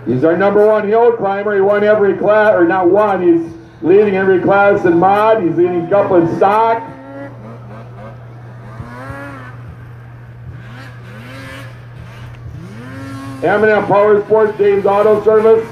He's our #1 hill climber. He won every class, or not one, he's leading every class in mod. He's leading a couple in stock. M&M Power Sports, James Auto Service.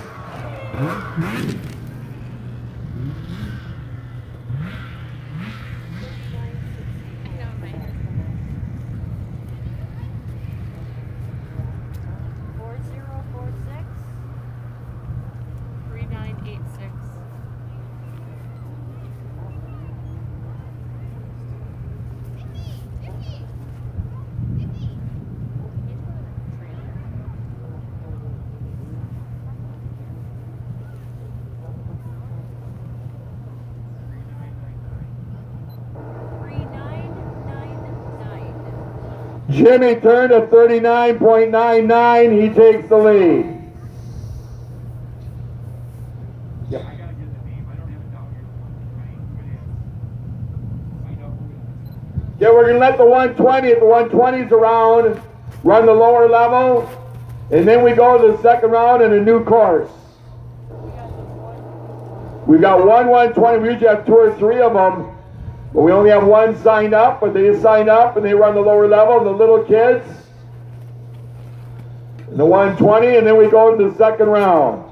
Jimmy turned at 39.99. He takes the lead. Yep. Yeah, we're going to let the 120, if the 120's around, run the lower level, and then we go to the second round in a new course. We've got one 120. We usually have 2 or 3 of them. But we only have one signed up, but they sign up and they run the lower level, the little kids. And the 120, and then we go to the second round.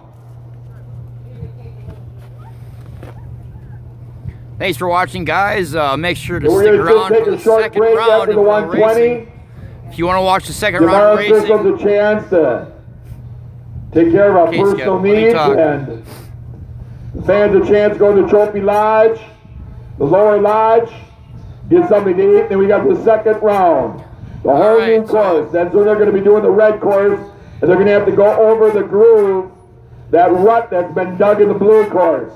Thanks for watching, guys. Make sure to So stick around for the second round after of the 120. racing. If you want to watch the second Give round our of racing, officials a chance to take care of our Okay, personal Skip, what do you needs, talk? and the fans a chance to go to the Trophy Lodge, the lower lodge, get something to eat. Then we got the second round, the whole right, new course. That's when they're going to be doing the red course, and they're going to have to go over the groove, that rut that's been dug in the blue course.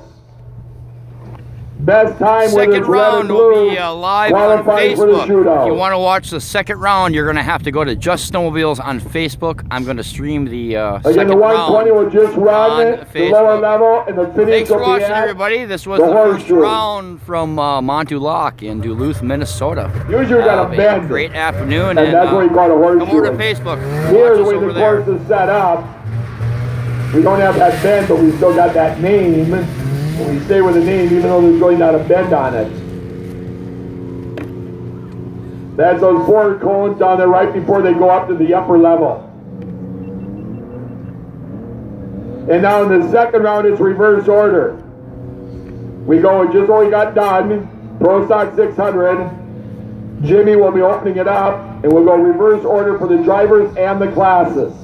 Best time whether second it's red or round blue, will be live on qualifies for the Facebook. shootout. If you want to watch the second round, you're going to have to go to Just Snowmobiles on Facebook. I'm going to stream the Again, second the 120 round will just run on the lower Facebook. level, and the finish Thanks will for be watching, at everybody. This was the the first horseshoe. round from Mont Du Lac in Duluth, Minnesota. Usually we got Have a bend, great afternoon, and that's what we call a horseshoe. come over to Facebook. Here, Watch the us way over the there. course is set up, we don't have that bend, but we still got that name. We stay with the name, even though there's really not a bend on it. That's those 4 cones down there right before they go up to the upper level. And now in the second round, it's reverse order. We go with just what we got done, Pro Stock 600. Jimmy will be opening it up, and we'll go reverse order for the drivers and the classes.